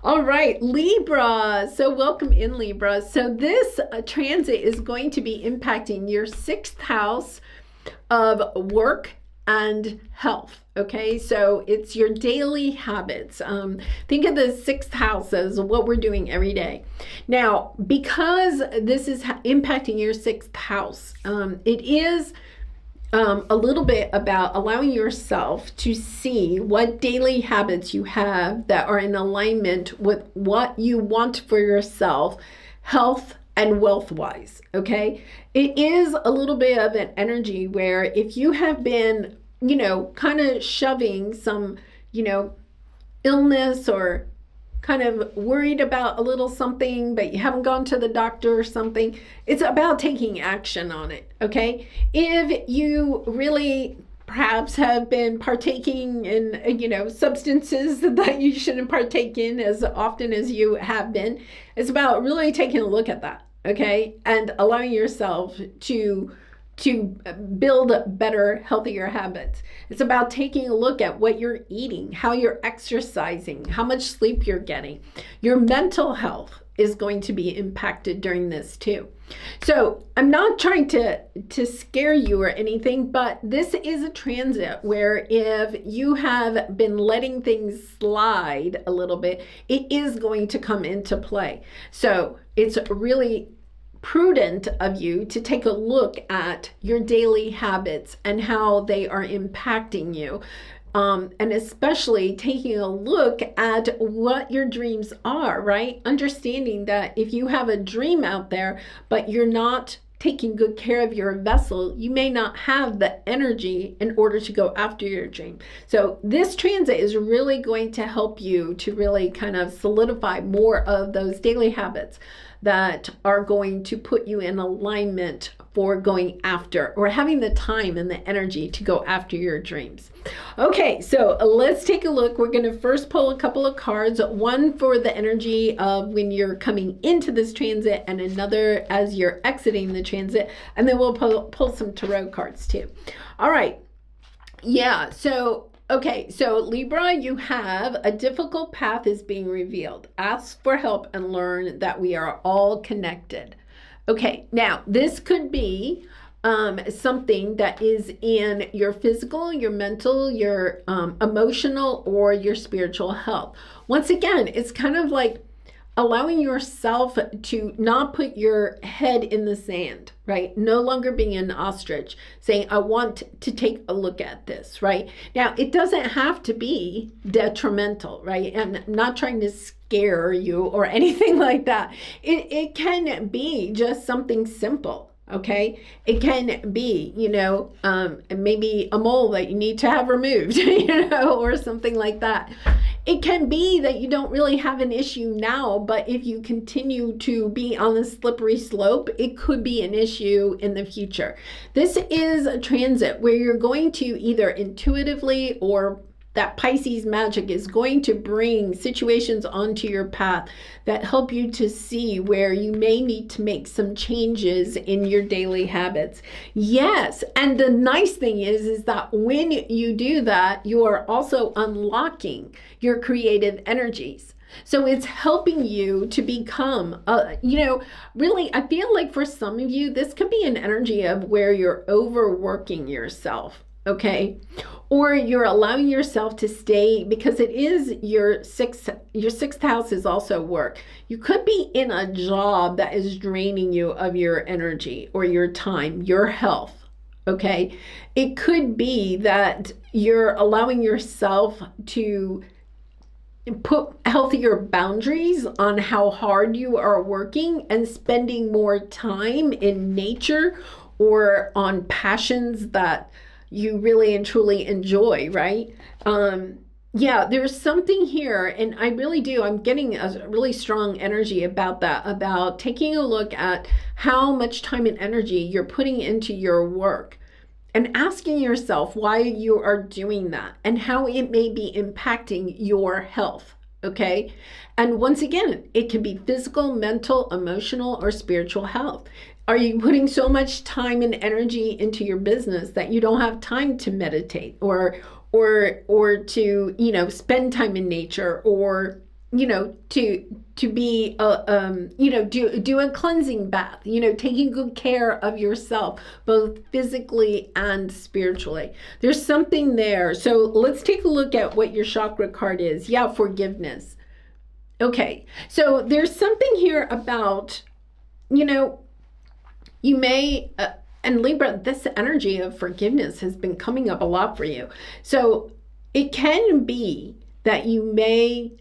All right, Libra. So welcome in, Libra. So this transit is going to be impacting your 6th house of work and health. Okay, so it's your daily habits. Think of the sixth house as what we're doing every day. Now, because this is impacting your sixth house, it is a little bit about allowing yourself to see what daily habits you have that are in alignment with what you want for yourself, health and wealth wise. Okay, it is a little bit of an energy where if you have been, you know, kind of shoving some, you know, illness or kind of worried about a little something, but you haven't gone to the doctor or something, it's about taking action on it. Okay, if you really perhaps have been partaking in, you know, substances that you shouldn't partake in as often as you have been, it's about really taking a look at that. Okay, and allowing yourself to build better, healthier habits. It's about taking a look at what you're eating, how you're exercising, how much sleep you're getting. Your mental health is going to be impacted during this too. So I'm not trying to scare you or anything, but this is a transit where if you have been letting things slide a little bit, it is going to come into play. So it's really prudent of you to take a look at your daily habits and how they are impacting you. And especially taking a look at what your dreams are, right? Understanding that if you have a dream out there, but you're not taking good care of your vessel, you may not have the energy in order to go after your dream. So this transit is really going to help you to really kind of solidify more of those daily habits that are going to put you in alignment for going after or having the time and the energy to go after your dreams. Okay, so let's take a look. We're going to first pull a couple of cards, one for the energy of when you're coming into this transit and another as you're exiting the transit, and then we'll pull some tarot cards too. All right. Yeah, so okay, so Libra, you have a difficult path is being revealed. Ask for help and learn that we are all connected. Okay, now this could be something that is in your physical, your mental, your emotional, or your spiritual health. Once again, it's kind of like allowing yourself to not put your head in the sand, right? No longer being an ostrich, saying, I want to take a look at this, right? Now, it doesn't have to be detrimental, right? And I'm not trying to scare you or anything like that. It can be just something simple. Okay, it can be, you know, maybe a mole that you need to have removed, you know, or something like that. It can be that you don't really have an issue now, but if you continue to be on the slippery slope, it could be an issue in the future. This is a transit where you're going to either intuitively or that Pisces magic is going to bring situations onto your path that help you to see where you may need to make some changes in your daily habits. Yes, and the nice thing is that when you do that, you are also unlocking your creative energies. So it's helping you to become, you know, really, I feel like for some of you, this could be an energy of where you're overworking yourself. Okay, or you're allowing yourself to stay because it is your sixth house is also work. You could be in a job that is draining you of your energy or your time, your health. Okay, it could be that you're allowing yourself to put healthier boundaries on how hard you are working and spending more time in nature or on passions that you really and truly enjoy, right? Yeah, there's something here, and I really do. I'm getting a really strong energy about that, about taking a look at how much time and energy you're putting into your work and asking yourself why you are doing that and how it may be impacting your health. Okay. And once again, it can be physical, mental, emotional, or spiritual health. Are you putting so much time and energy into your business that you don't have time to meditate or to, you know, spend time in nature or you know, to be you know, do a cleansing bath, you know, taking good care of yourself, both physically and spiritually. There's something there. So let's take a look at what your chakra card is. Yeah, forgiveness. Okay, so there's something here about, you know, you may, and Libra, this energy of forgiveness has been coming up a lot for you. So it can be that you may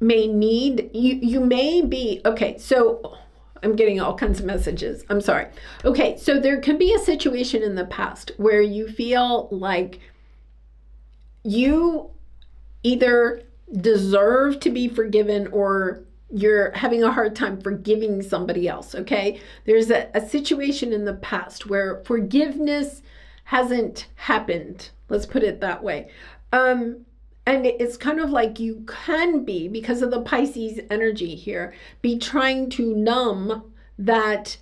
need, you may be, okay, so I'm getting all kinds of messages. I'm sorry. Okay, so there could be a situation in the past where you feel like you either deserve to be forgiven or you're having a hard time forgiving somebody else, okay? There's a situation in the past where forgiveness hasn't happened. Let's put it that way. And it's kind of like you can be, because of the Pisces energy here, be trying to numb that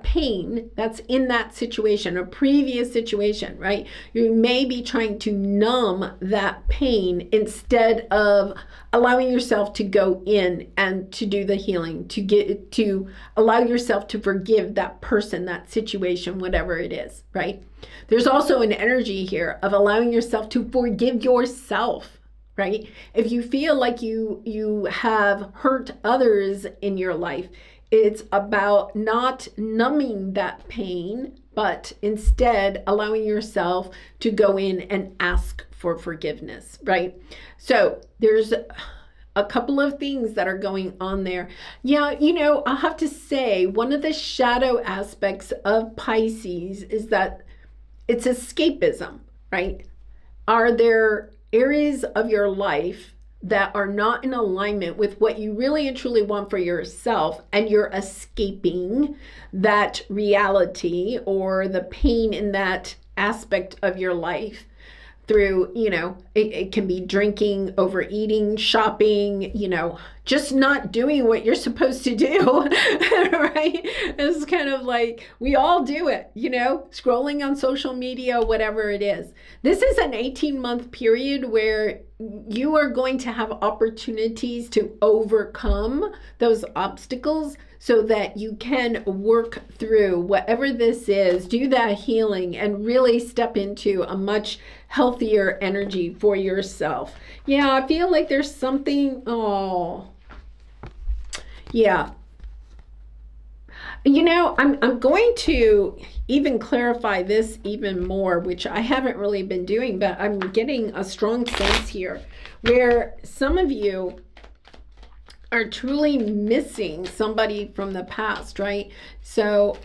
pain that's in that situation, a previous situation, right? You may be trying to numb that pain instead of allowing yourself to go in and to do the healing, to allow yourself to forgive that person, that situation, whatever it is, right? There's also an energy here of allowing yourself to forgive yourself, right? If you feel like you have hurt others in your life, it's about not numbing that pain, but instead allowing yourself to go in and ask for forgiveness, right? So there's a couple of things that are going on there. Yeah, you know, I'll have to say one of the shadow aspects of Pisces is that it's escapism, right? Are there areas of your life that are not in alignment with what you really and truly want for yourself, and you're escaping that reality or the pain in that aspect of your life through, you know, it can be drinking, overeating, shopping, you know, just not doing what you're supposed to do, right? It's kind of like, we all do it, you know, scrolling on social media, whatever it is. This is an 18-month period where you are going to have opportunities to overcome those obstacles so that you can work through whatever this is, do that healing, and really step into a much healthier energy for yourself. Yeah, I feel like there's something, oh, yeah. You know, I'm going to even clarify this even more, which I haven't really been doing, but I'm getting a strong sense here where some of you are truly missing somebody from the past, right? So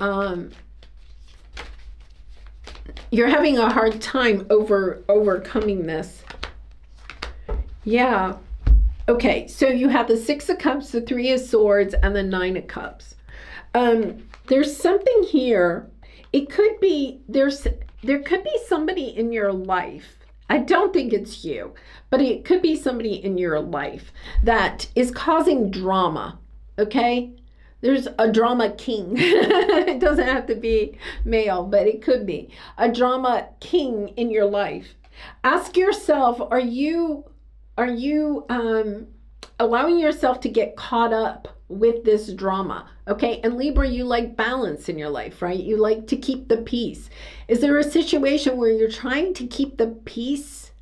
you're having a hard time overcoming this. Yeah. Okay, so you have the Six of Cups, the Three of Swords, and the Nine of Cups. There's something here. It could be, there could be somebody in your life. I don't think it's you, but it could be somebody in your life that is causing drama, okay? There's a drama king. It doesn't have to be male, but it could be a drama king in your life. Ask yourself, are you allowing yourself to get caught up with this drama? Okay, and Libra, you like balance in your life, right? You like to keep the peace. Is there a situation where you're trying to keep the peace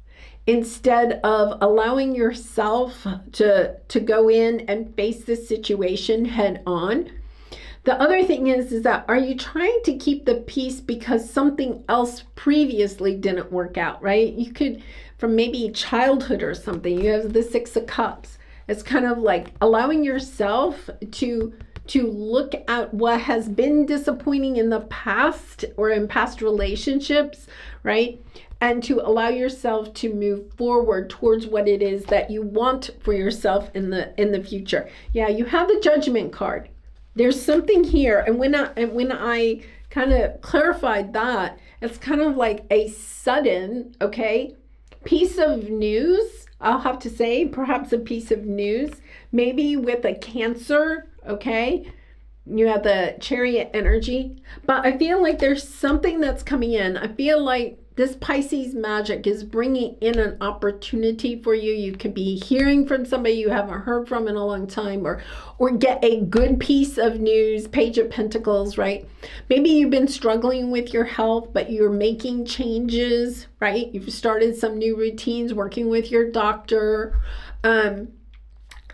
instead of allowing yourself to go in and face this situation head on? The other thing is that are you trying to keep the peace because something else previously didn't work out, right? You could, from maybe childhood or something, you have the Six of Cups. It's kind of like allowing yourself to look at what has been disappointing in the past or in past relationships, right? And to allow yourself to move forward towards what it is that you want for yourself in the future. Yeah, you have the Judgment card. There's something here, and when I kind of clarified that, it's kind of like a sudden, okay, piece of news. I'll have to say, perhaps a piece of news, maybe with a Cancer, okay? You have the Chariot energy, but I feel like there's something that's coming in. I feel like this Pisces magic is bringing in an opportunity for you. You could be hearing from somebody you haven't heard from in a long time, or get a good piece of news, Page of Pentacles, right? Maybe you've been struggling with your health, but you're making changes, right? You've started some new routines, working with your doctor.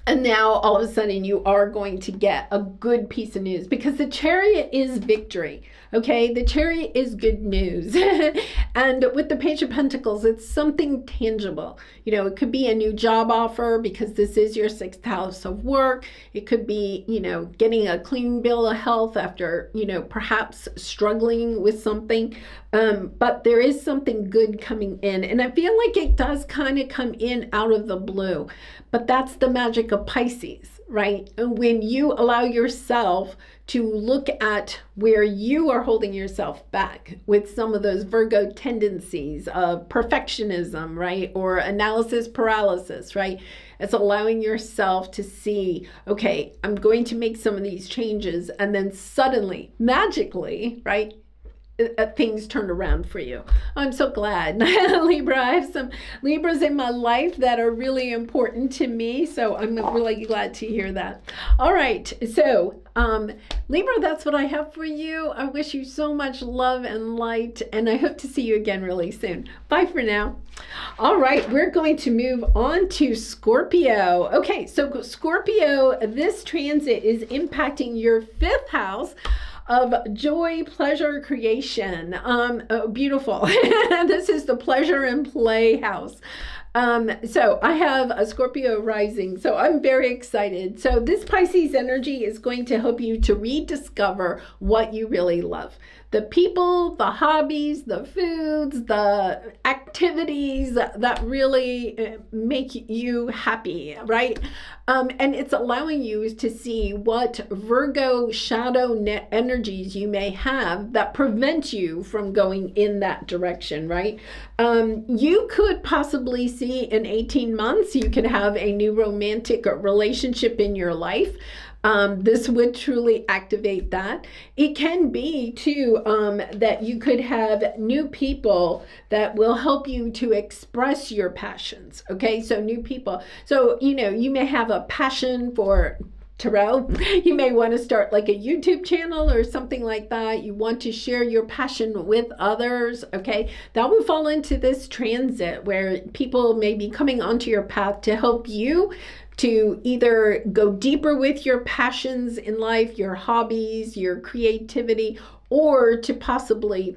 And now all of a sudden you are going to get a good piece of news, because the Chariot is victory. Okay, the Chariot is good news. And with the Page of Pentacles, it's something tangible. You know, it could be a new job offer, because this is your 6th house of work. It could be, you know, getting a clean bill of health after, you know, perhaps struggling with something. But there is something good coming in. And I feel like it does kind of come in out of the blue. But that's the magic of Pisces, right? And when you allow yourself to look at where you are holding yourself back with some of those Virgo tendencies of perfectionism, right? Or analysis paralysis, right? It's allowing yourself to see, okay, I'm going to make some of these changes, and then suddenly, magically, right? Things turned around for you. I'm so glad. Libra, I have some Libras in my life that are really important to me, so I'm really glad to hear that. All right, so Libra, that's what I have for you. I wish you so much love and light, and I hope to see you again really soon. Bye for now. All right, we're going to move on to Scorpio. Okay, so Scorpio, this transit is impacting your 5th house of joy, pleasure, creation. Beautiful. This is the pleasure and play house. So I have a Scorpio rising, so I'm very excited. So this Pisces energy is going to help you to rediscover what you really love. The people, the hobbies, the foods, the activities that really make you happy, right? And it's allowing you to see what Virgo shadow energies you may have that prevent you from going in that direction, right? You could possibly see in 18 months, you could have a new romantic relationship in your life. This would truly activate that. It can be too that you could have new people that will help you to express your passions. Okay, so new people. So, you know, you may have a passion for tarot. You may want to start like a YouTube channel or something like that. You want to share your passion with others. Okay, that will fall into this transit where people may be coming onto your path to help you to either go deeper with your passions in life, your hobbies, your creativity, or to possibly,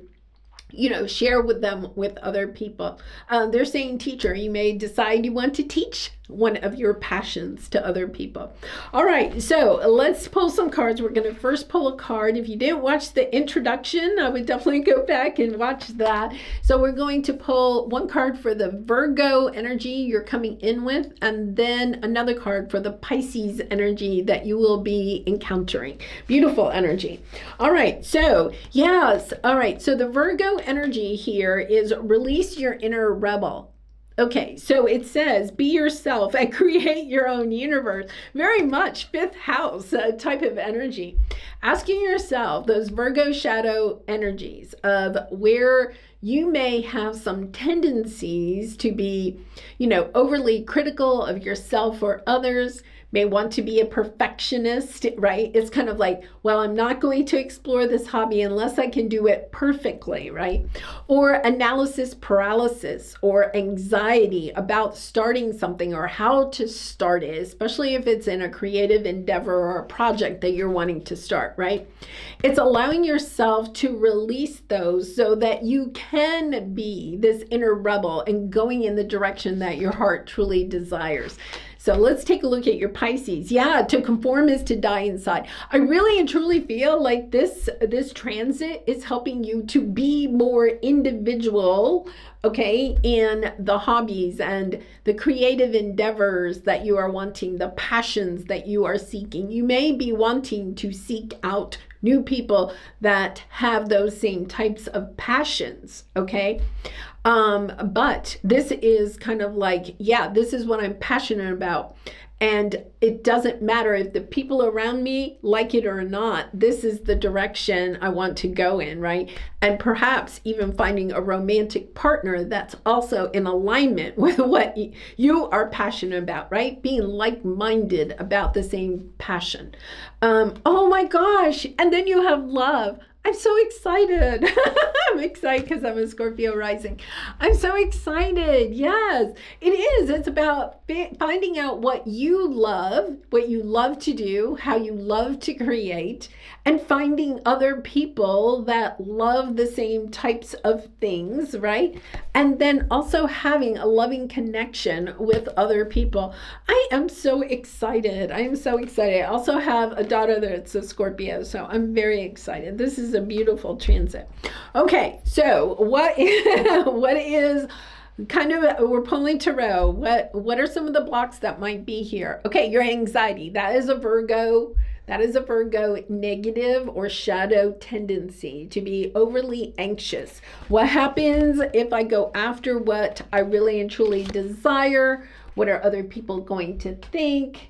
you know, share with them with other people. They're saying teacher, you may decide you want to teach one of your passions to other people. All right, so let's pull some cards. We're going to first pull a card. If you didn't watch the introduction, I would definitely go back and watch that. So we're going to pull one card for the Virgo energy you're coming in with, and then another card for the Pisces energy that you will be encountering. Beautiful energy. All right, so yes, all right, so the Virgo energy here is release your inner rebel. Okay, so it says, be yourself and create your own universe. Very much 5th house type of energy. Asking yourself those Virgo shadow energies of where you may have some tendencies to be, you know, overly critical of yourself or others, may want to be a perfectionist, right? It's kind of like, well, I'm not going to explore this hobby unless I can do it perfectly, right? Or analysis paralysis or anxiety about starting something or how to start it, especially if it's in a creative endeavor or a project that you're wanting to start, right? It's allowing yourself to release those so that you can be this inner rebel and going in the direction that your heart truly desires. So let's take a look at your Pisces. Yeah, to conform is to die inside. I really and truly feel like this transit is helping you to be more individual, okay, in the hobbies and the creative endeavors that you are wanting, the passions that you are seeking. You may be wanting to seek out new people that have those same types of passions, okay? But this is kind of like, yeah, this is what I'm passionate about. And it doesn't matter if the people around me like it or not. This is the direction I want to go in, right? And perhaps even finding a romantic partner that's also in alignment with what you are passionate about, right? Being like-minded about the same passion. Oh my gosh. And then you have love. I'm so excited. I'm excited because I'm a Scorpio rising. I'm so excited. Yes, it is. It's about finding out what you love to do, how you love to create, and finding other people that love the same types of things, right? And then also having a loving connection with other people. I am so excited. I am so excited. I also have a daughter that's a Scorpio, so I'm very excited. This is a beautiful transit. Okay, so what is kind of, we're pulling tarot. What are some of the blocks that might be here? Okay, your anxiety. That is a Virgo. That is a Virgo negative or shadow tendency to be overly anxious. What happens if I go after what I really and truly desire? What are other people going to think?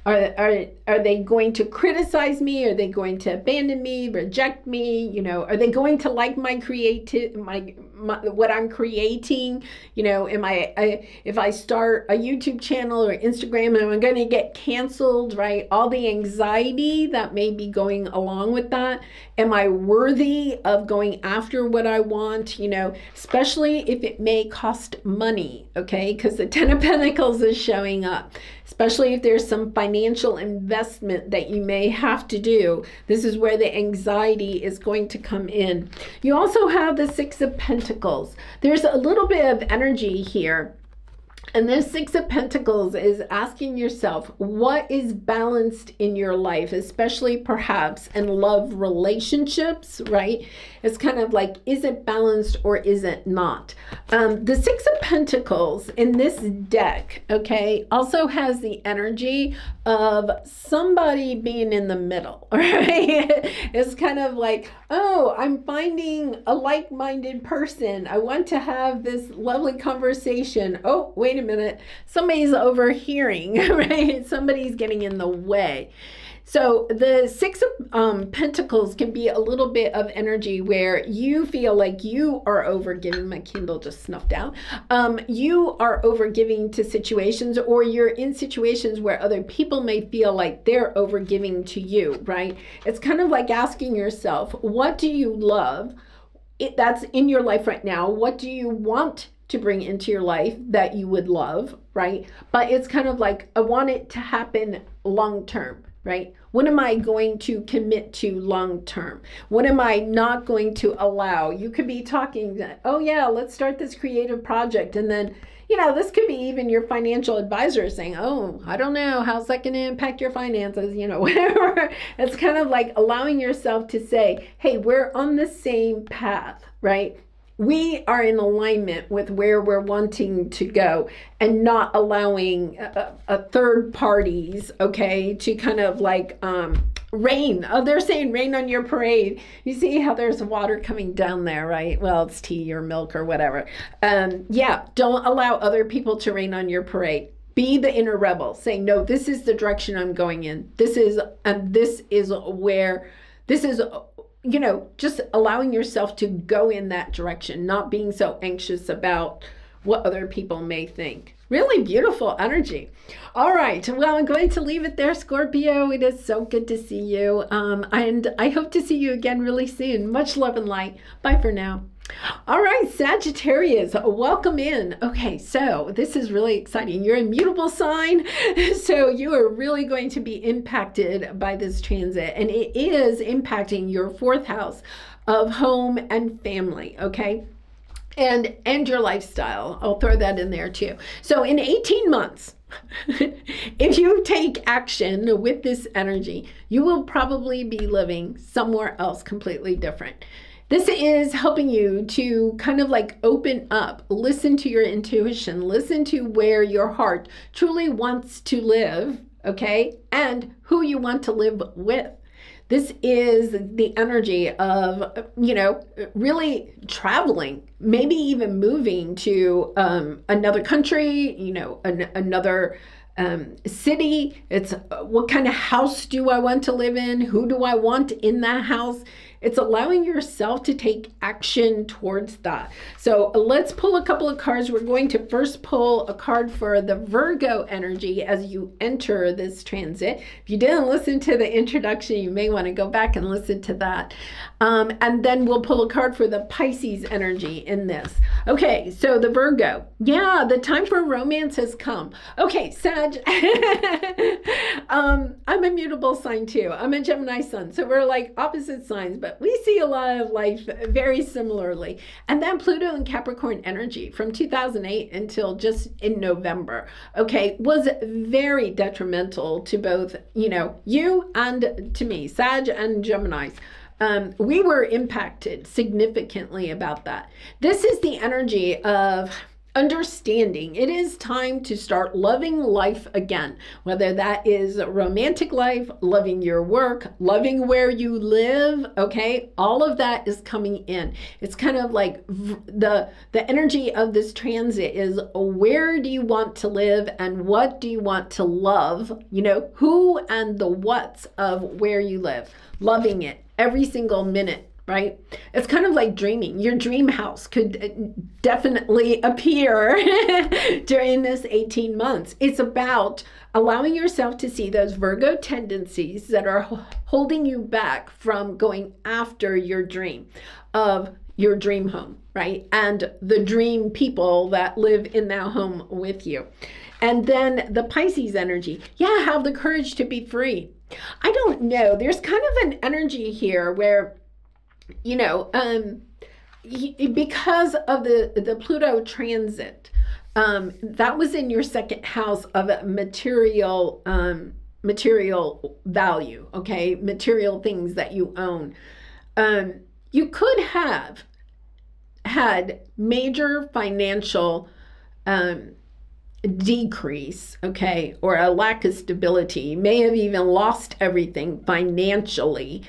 Are they going to criticize me? Are they going to abandon me, reject me? Are they going to like my what I'm creating? If I start a YouTube channel or Instagram, am I going to get canceled, right? All the anxiety that may be going along with that. Am I worthy of going after what I want? Especially if it may cost money, okay? Because the Ten of Pentacles is showing up. Especially if there's some financial investment that you may have to do. This is where the anxiety is going to come in. You also have the Six of Pentacles. There's a little bit of energy here. And this Six of Pentacles is asking yourself, what is balanced in your life, especially perhaps in love relationships, right? It's kind of like, is it balanced or is it not? The Six of Pentacles in this deck, okay, also has the energy of somebody being in the middle, right? It's kind of like, oh, I'm finding a like-minded person. I want to have this lovely conversation. Oh, wait a minute. Somebody's overhearing, right? Somebody's getting in the way. So the Six of Pentacles can be a little bit of energy where you feel like you are overgiving. My Kindle just snuffed out. You are overgiving to situations, or you're in situations where other people may feel like they're overgiving to you, right? It's kind of like asking yourself, what do you love that's in your life right now? What do you want to bring into your life that you would love, right? But it's kind of like, I want it to happen long term, right? What am I going to commit to long term? What am I not going to allow? You could be talking, oh yeah, let's start this creative project. And then, this could be even your financial advisor saying, oh, I don't know, how's that going to impact your finances? Whatever. It's kind of like allowing yourself to say, hey, we're on the same path, right? We are in alignment with where we're wanting to go, and not allowing a third parties, okay, to kind of like rain. Oh, they're saying rain on your parade. You see how there's water coming down there, right? Well, it's tea or milk or whatever. Yeah, don't allow other people to rain on your parade. Be the inner rebel. Say, no, this is the direction I'm going in. This is just allowing yourself to go in that direction, not being so anxious about what other people may think. Really beautiful energy. All right. Well, I'm going to leave it there, Scorpio. It is so good to see you. And I hope to see you again really soon. Much love and light. Bye for now. All right, Sagittarius, welcome in. Okay, so this is really exciting. You're a mutable sign, so you are really going to be impacted by this transit, and it is impacting your fourth house of home and family, okay? And your lifestyle. I'll throw that in there too. So in 18 months, if you take action with this energy, you will probably be living somewhere else completely different. This is helping you to kind of like open up, listen to your intuition, listen to where your heart truly wants to live, okay? And who you want to live with. This is the energy of, really traveling, maybe even moving to another country, another city. It's what kind of house do I want to live in? Who do I want in that house? It's allowing yourself to take action towards that. So let's pull a couple of cards. We're going to first pull a card for the Virgo energy as you enter this transit. If you didn't listen to the introduction, you may want to go back and listen to that. And then we'll pull a card for the Pisces energy in this. Okay, so the Virgo. Yeah, the time for romance has come. Okay, Sag. I'm a mutable sign too. I'm a Gemini sun. So we're like opposite signs, but we see a lot of life very similarly. And then Pluto and Capricorn energy from 2008 until just in November, okay, was very detrimental to both, you and to me, Sag and Geminis. We were impacted significantly about that. This is the energy of understanding. It is time to start loving life again, whether that is romantic life, loving your work, loving where you live, okay? All of that is coming in. It's kind of like the energy of this transit is, where do you want to live and what do you want to love? Who and the what's of where you live. Loving it every single minute. Right? It's kind of like dreaming. Your dream house could definitely appear during this 18 months. It's about allowing yourself to see those Virgo tendencies that are holding you back from going after your dream of your dream home, right? And the dream people that live in that home with you. And then the Pisces energy. Yeah, have the courage to be free. I don't know. There's kind of an energy here where because of the Pluto transit, that was in your second house of material value, okay? Material things that you own. You could have had major financial decrease, okay, or a lack of stability. You may have even lost everything financially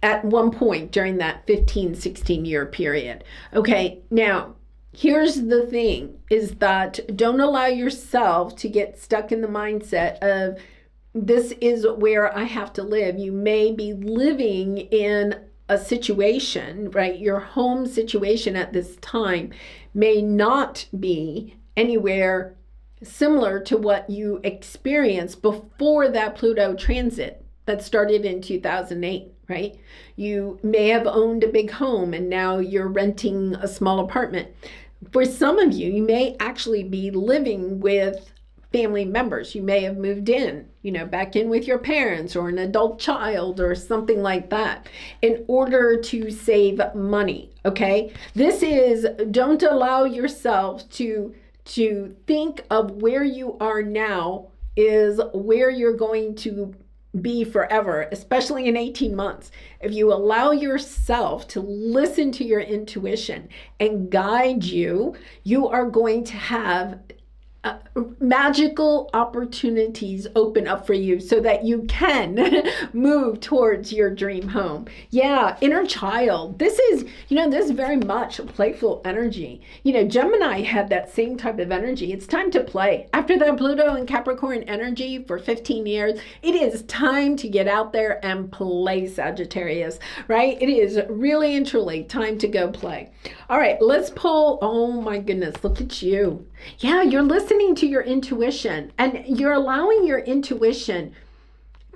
at one point during that 16 year period. Okay, now here's the thing, is that don't allow yourself to get stuck in the mindset of this is where I have to live. You may be living in a situation, right? Your home situation at this time may not be anywhere similar to what you experienced before that Pluto transit that started in 2008. Right? You may have owned a big home and now you're renting a small apartment. For some of you, you may actually be living with family members. You may have moved in, back in with your parents or an adult child or something like that in order to save money. Okay? This is, don't allow yourself to think of where you are now is where you're going to be forever, especially in 18 months. If you allow yourself to listen to your intuition and guide you, you are going to have magical opportunities open up for you so that you can move towards your dream home. Yeah, inner child. This is, this is very much a playful energy. Gemini had that same type of energy. It's time to play. After that Pluto and Capricorn energy for 15 years, it is time to get out there and play, Sagittarius, right? It is really and truly time to go play. All right, let's pull. Oh my goodness, look at you. Yeah, you're listening to your intuition and you're allowing your intuition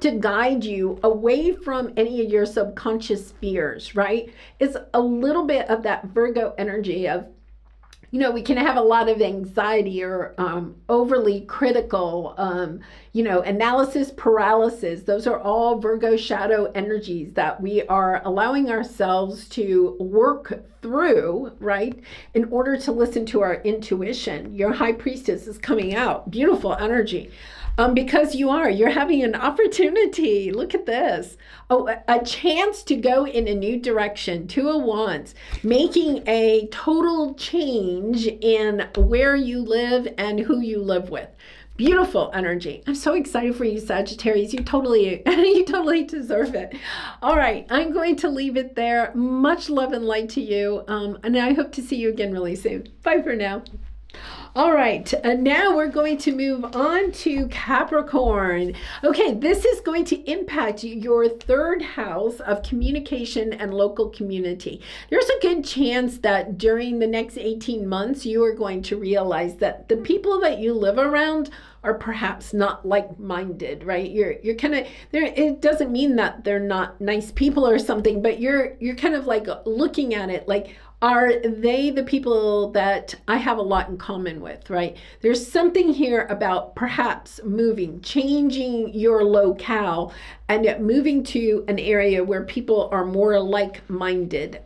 to guide you away from any of your subconscious fears, right? It's a little bit of that Virgo energy of, we can have a lot of anxiety or overly critical, analysis paralysis. Those are all Virgo shadow energies that we are allowing ourselves to work through, right? In order to listen to our intuition. Your high priestess is coming out. Beautiful energy. Because you're having an opportunity. Look at this. Oh, a chance to go in a new direction. Two of Wands, making a total change in where you live and who you live with. Beautiful energy. I'm so excited for you, Sagittarius. You totally deserve it. All right, I'm going to leave it there. Much love and light to you. And I hope to see you again really soon. Bye for now. All right, now we're going to move on to Capricorn. Okay, this is going to impact your third house of communication and local community. There's a good chance that during the next 18 months, you are going to realize that the people that you live around are perhaps not like-minded, right? You're kind of there. It doesn't mean that they're not nice people or something, but you're kind of like looking at it like, are they the people that I have a lot in common with, right? There's something here about perhaps moving, changing your locale and moving to an area where people are more like-minded,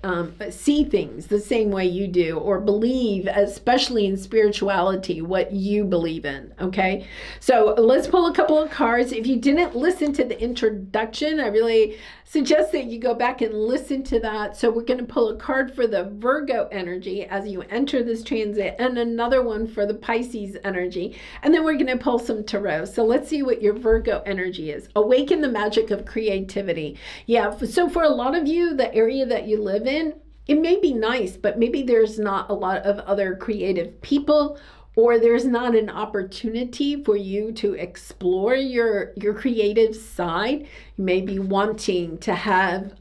see things the same way you do, or believe, especially in spirituality, what you believe in, okay? So let's pull a couple of cards. If you didn't listen to the introduction, I really suggest that you go back and listen to that. So we're going to pull a card for the Virgo energy as you enter this transit, and another one for the Pisces energy. And then we're going to pull some tarot. So let's see what your Virgo energy is. Awaken the magic of creativity. Yeah, so for a lot of you, the area that you live in, it may be nice, but maybe there's not a lot of other creative people, or there's not an opportunity for you to explore your creative side. You may be wanting to have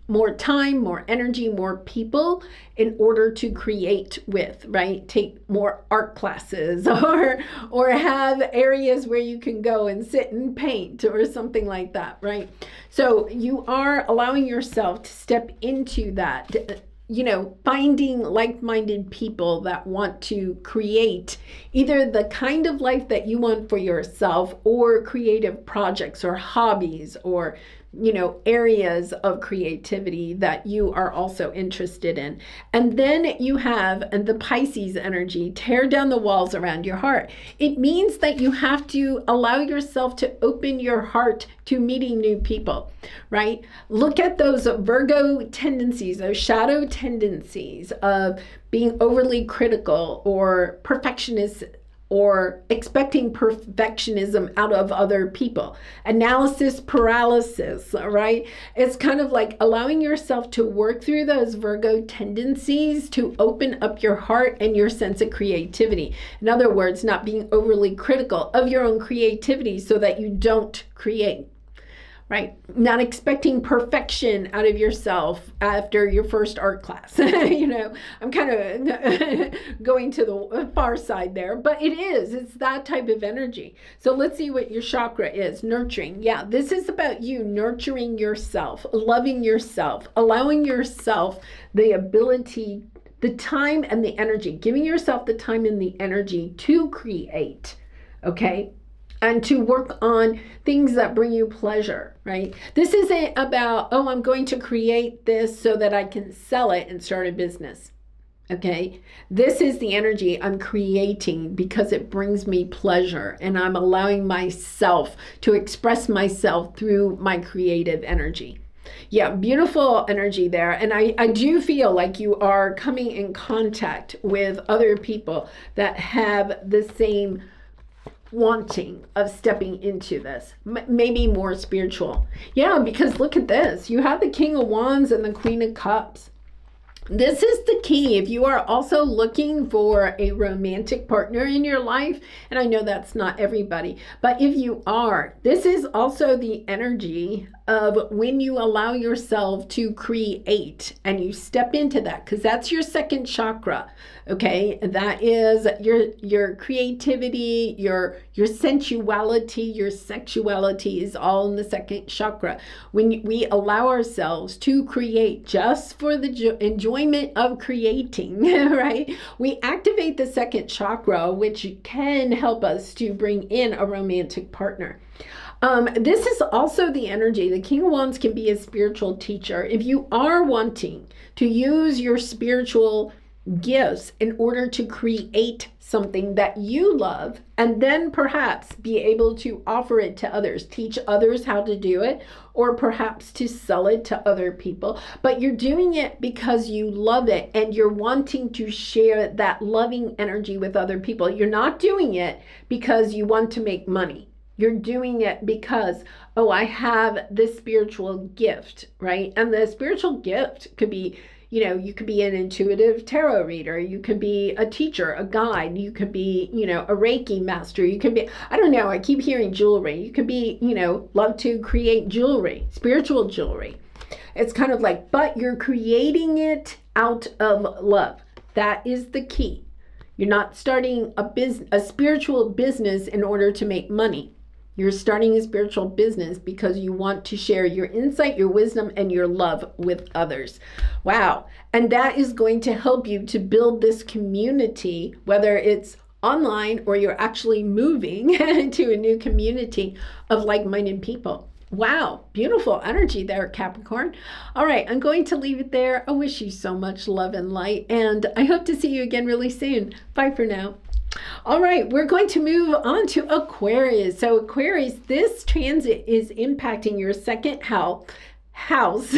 more time, more energy, more people in order to create with, right? Take more art classes or have areas where you can go and sit and paint or something like that, right? So you are allowing yourself to step into that, you know, finding like-minded people that want to create either the kind of life that you want for yourself, or creative projects or hobbies, or, you know, areas of creativity that you are also interested in. And then you have the Pisces energy, tear down the walls around your heart. It means that you have to allow yourself to open your heart to meeting new people, right? Look at those Virgo tendencies, those shadow tendencies of being overly critical or perfectionist, or expecting perfectionism out of other people. Analysis paralysis, right? It's kind of like allowing yourself to work through those Virgo tendencies to open up your heart and your sense of creativity. In other words, not being overly critical of your own creativity so that you don't create. Right? Not expecting perfection out of yourself after your first art class. You know, I'm kind of going to the far side there, but it's that type of energy. So let's see what your chakra is. Nurturing. Yeah, this is about you nurturing yourself, loving yourself, allowing yourself the ability, the time and the energy, giving yourself the time and the energy to create. Okay? And to work on things that bring you pleasure, right? This isn't about, oh, I'm going to create this so that I can sell it and start a business, okay? This is the energy I'm creating because it brings me pleasure, and I'm allowing myself to express myself through my creative energy. Yeah, beautiful energy there. And I do feel like you are coming in contact with other people that have the same wanting of stepping into this, maybe more spiritual. Yeah, because look at this. You have the King of Wands and the Queen of Cups. This is the key. If you are also looking for a romantic partner in your life, and I know that's not everybody, but if you are, this is also the energy of when you allow yourself to create and you step into that, because that's your second chakra. Okay, that is your creativity, your sensuality, your sexuality is all in the second chakra. When we allow ourselves to create just for the enjoyment of creating, right? We activate the second chakra, which can help us to bring in a romantic partner. This is also the energy. The King of Wands can be a spiritual teacher. If you are wanting to use your spiritual gifts in order to create something that you love, and then perhaps be able to offer it to others, teach others how to do it, or perhaps to sell it to other people. But you're doing it because you love it and you're wanting to share that loving energy with other people. You're not doing it because you want to make money. You're doing it because, oh, I have this spiritual gift, right? And the spiritual gift could be, you could be an intuitive tarot reader. You could be a teacher, a guide. You could be, a Reiki master. You could be, I don't know, I keep hearing jewelry. You could be, love to create jewelry, spiritual jewelry. It's kind of like, but you're creating it out of love. That is the key. You're not starting a spiritual business in order to make money. You're starting a spiritual business because you want to share your insight, your wisdom, and your love with others. Wow. And that is going to help you to build this community, whether it's online or you're actually moving to a new community of like-minded people. Wow, beautiful energy there, Capricorn. All right, I'm going to leave it there. I wish you so much love and light, and I hope to see you again really soon. Bye for now. All right, we're going to move on to Aquarius. So Aquarius, this transit is impacting your second house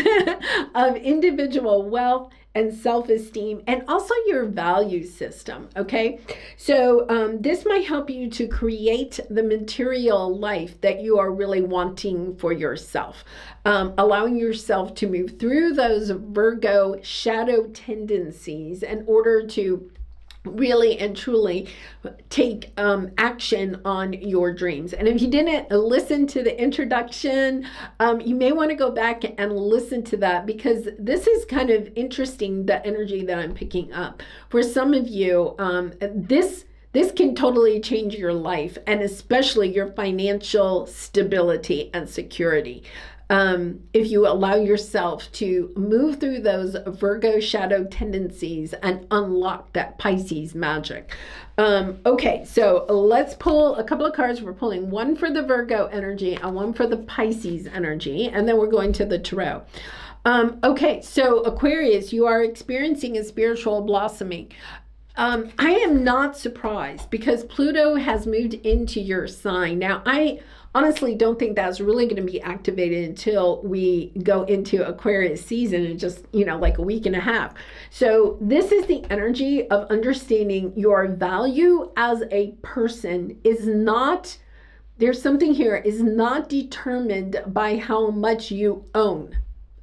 of individual wealth and self-esteem, and also your value system, okay? So this might help you to create the material life that you are really wanting for yourself, allowing yourself to move through those Virgo shadow tendencies in order to really and truly take action on your dreams. And if you didn't listen to the introduction, you may want to go back and listen to that, because this is kind of interesting, the energy that I'm picking up. For some of you, this can totally change your life, and especially your financial stability and security. If you allow yourself to move through those Virgo shadow tendencies and unlock that Pisces magic. Okay, so let's pull a couple of cards. We're pulling one for the Virgo energy and one for the Pisces energy, and then we're going to the tarot. Okay, so Aquarius, you are experiencing a spiritual blossoming. I am not surprised, because Pluto has moved into your sign. Now, I honestly don't think that's really going to be activated until we go into Aquarius season in just, like a week and a half. So this is the energy of understanding your value as a person is not, there's something here, is not determined by how much you own.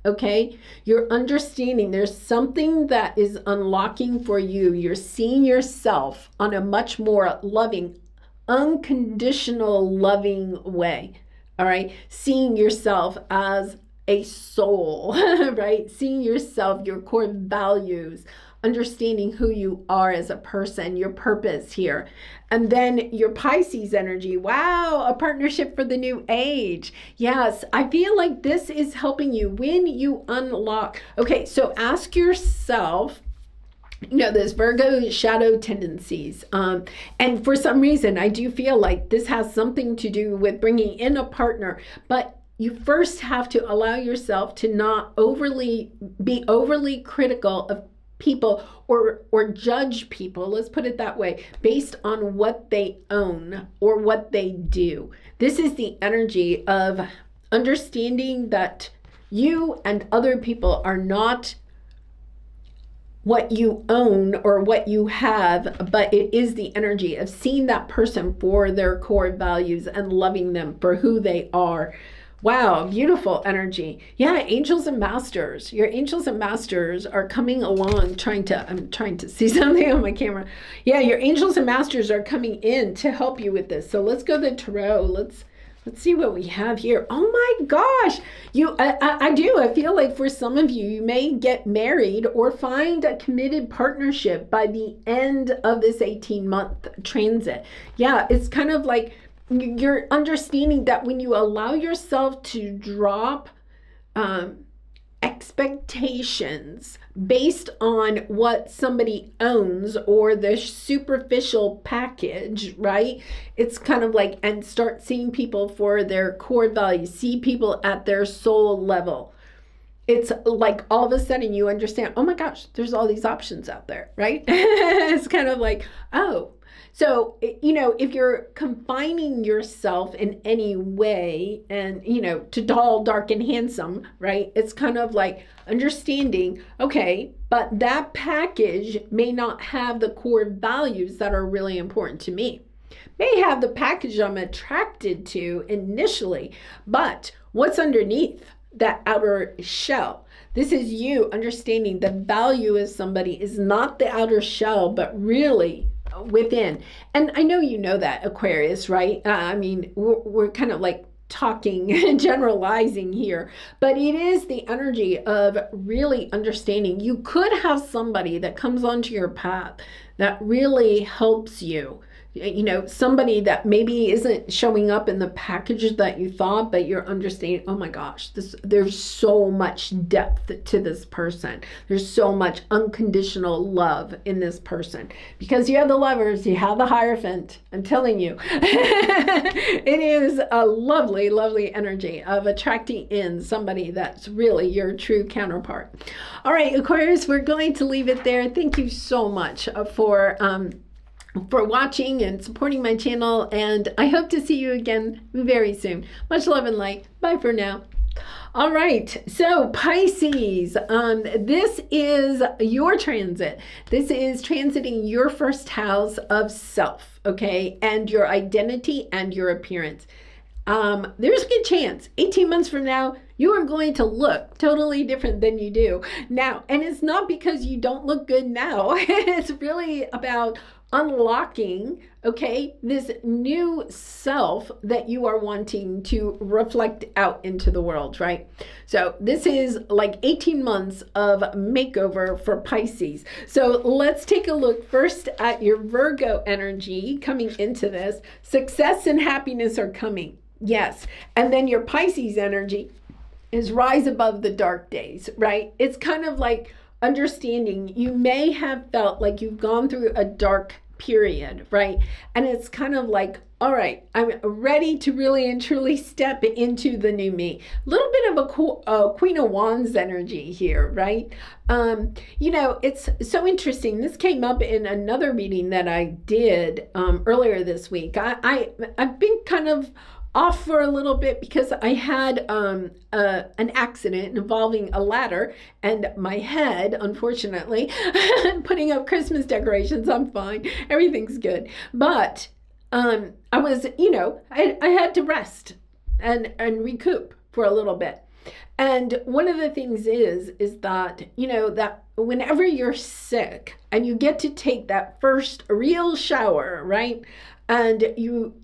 Okay, you're understanding there's something that is unlocking for you. You're seeing yourself on a much more loving, unconditional loving way. All right, seeing yourself as a soul, right? Seeing yourself, your core values, understanding who you are as a person, your purpose here. And then your Pisces energy. Wow, a partnership for the new age. Yes, I feel like this is helping you when you unlock. Okay, so ask yourself, this Virgo shadow tendencies. And for some reason, I do feel like this has something to do with bringing in a partner, but you first have to allow yourself to not be overly critical of people or judge people, let's put it that way, based on what they own or what they do. This is the energy of understanding that you and other people are not what you own or what you have, but it is the energy of seeing that person for their core values and loving them for who they are. Wow, beautiful energy. Yeah, angels and masters. Your angels and masters are coming along I'm trying to see something on my camera. Yeah, your angels and masters are coming in to help you with this. So let's go to the tarot. Let's see what we have here. Oh my gosh. I feel like for some of you, you may get married or find a committed partnership by the end of this 18-month transit. Yeah, it's kind of like you're understanding that when you allow yourself to drop expectations based on what somebody owns or the superficial package, right? It's kind of like, and start seeing people for their core values, see people at their soul level. it's like all of a sudden you understand, oh my gosh, there's all these options out there, right? It's kind of like, oh. So, you know, if you're confining yourself in any way and, you know, to tall, dark, and handsome, right? It's kind of like understanding, okay, but that package may not have the core values that are really important to me. May have the package I'm attracted to initially, but what's underneath that outer shell? This is you understanding the value of somebody is not the outer shell, but really within. And I know you know that, Aquarius, right? I mean, we're kind of like talking and generalizing here, but it is the energy of really understanding. You could have somebody that comes onto your path that really helps you. You know, somebody that maybe isn't showing up in the package that you thought, but you're understanding, oh my gosh, there's so much depth to this person. There's so much unconditional love in this person. Because you have the Lovers, you have the Hierophant. I'm telling you, it is a lovely, lovely energy of attracting in somebody that's really your true counterpart. All right, Aquarius, we're going to leave it there. Thank you so much for watching and supporting my channel, and I hope to see you again very soon. Much love and light. Bye for now. All right, so Pisces, this is your transit. This is transiting your first house of self, okay, and your identity and your appearance. There's a good chance 18 months from now, you are going to look totally different than you do now. And it's not because you don't look good now. It's really about unlocking, okay, this new self that you are wanting to reflect out into the world, right? So this is like 18 months of makeover for Pisces. So let's take a look first at your Virgo energy coming into this. Success and happiness are coming. Yes. And then your Pisces energy is rise above the dark days, right? It's kind of like understanding you may have felt like you've gone through a dark period, right? And it's kind of like, all right, I'm ready to really and truly step into the new me. A little bit of a Queen of Wands energy here, right? You know, it's so interesting. This came up in another reading that I did earlier this week. I've been kind of off for a little bit because I had an accident involving a ladder and my head, unfortunately, putting up Christmas decorations. I'm fine. Everything's good. But I was, you know, I had to rest and recoup for a little bit. And one of the things is that, you know, that whenever you're sick and you get to take that first real shower, right? And you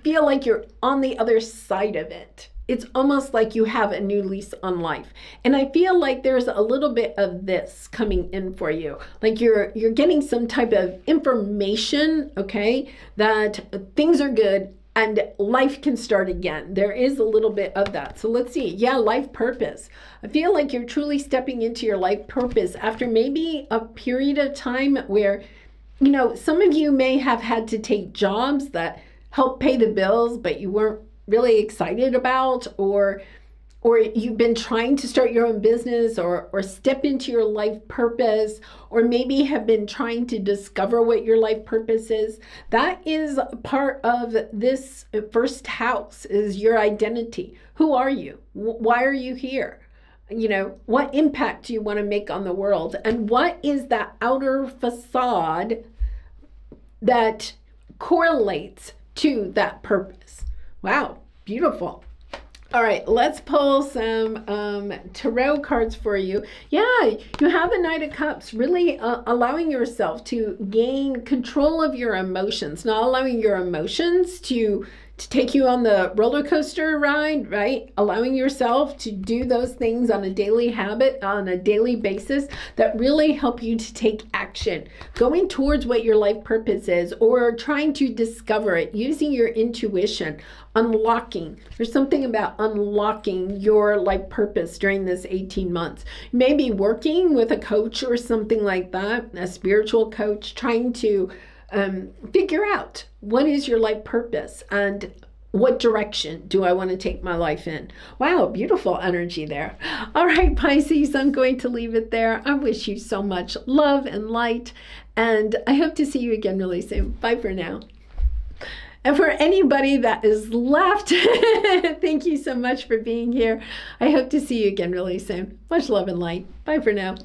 feel like you're on the other side of it. It's almost like you have a new lease on life. And I feel like there's a little bit of this coming in for you. Like you're getting some type of information, okay, that things are good and life can start again. There is a little bit of that. So let's see. Yeah, life purpose. I feel like you're truly stepping into your life purpose after maybe a period of time where, you know, some of you may have had to take jobs that help pay the bills, but you weren't really excited about, or you've been trying to start your own business or step into your life purpose, or maybe have been trying to discover what your life purpose is. That is part of this first house, is your identity. Who are you? Why are you here? You know, what impact do you want to make on the world? And what is that outer facade that correlates to that purpose? Wow, beautiful. All right, let's pull some tarot cards for you. Yeah, you have the Knight of Cups, really allowing yourself to gain control of your emotions, not allowing your emotions to take you on the roller coaster ride, right? Allowing yourself to do those things on a daily habit, on a daily basis that really help you to take action, going towards what your life purpose is, or trying to discover it, using your intuition, unlocking. There's something about unlocking your life purpose during this 18 months. You may be working with a coach or something like that, a spiritual coach, trying to figure out what is your life purpose and What direction do I want to take my life in? Wow, beautiful energy there. All right, Pisces, I'm going to leave it there. I wish you so much love and light, and I hope to see you again really soon. Bye for now. And for anybody that is left, thank you so much for being here. I hope to see you again really soon. Much love and light. Bye for now.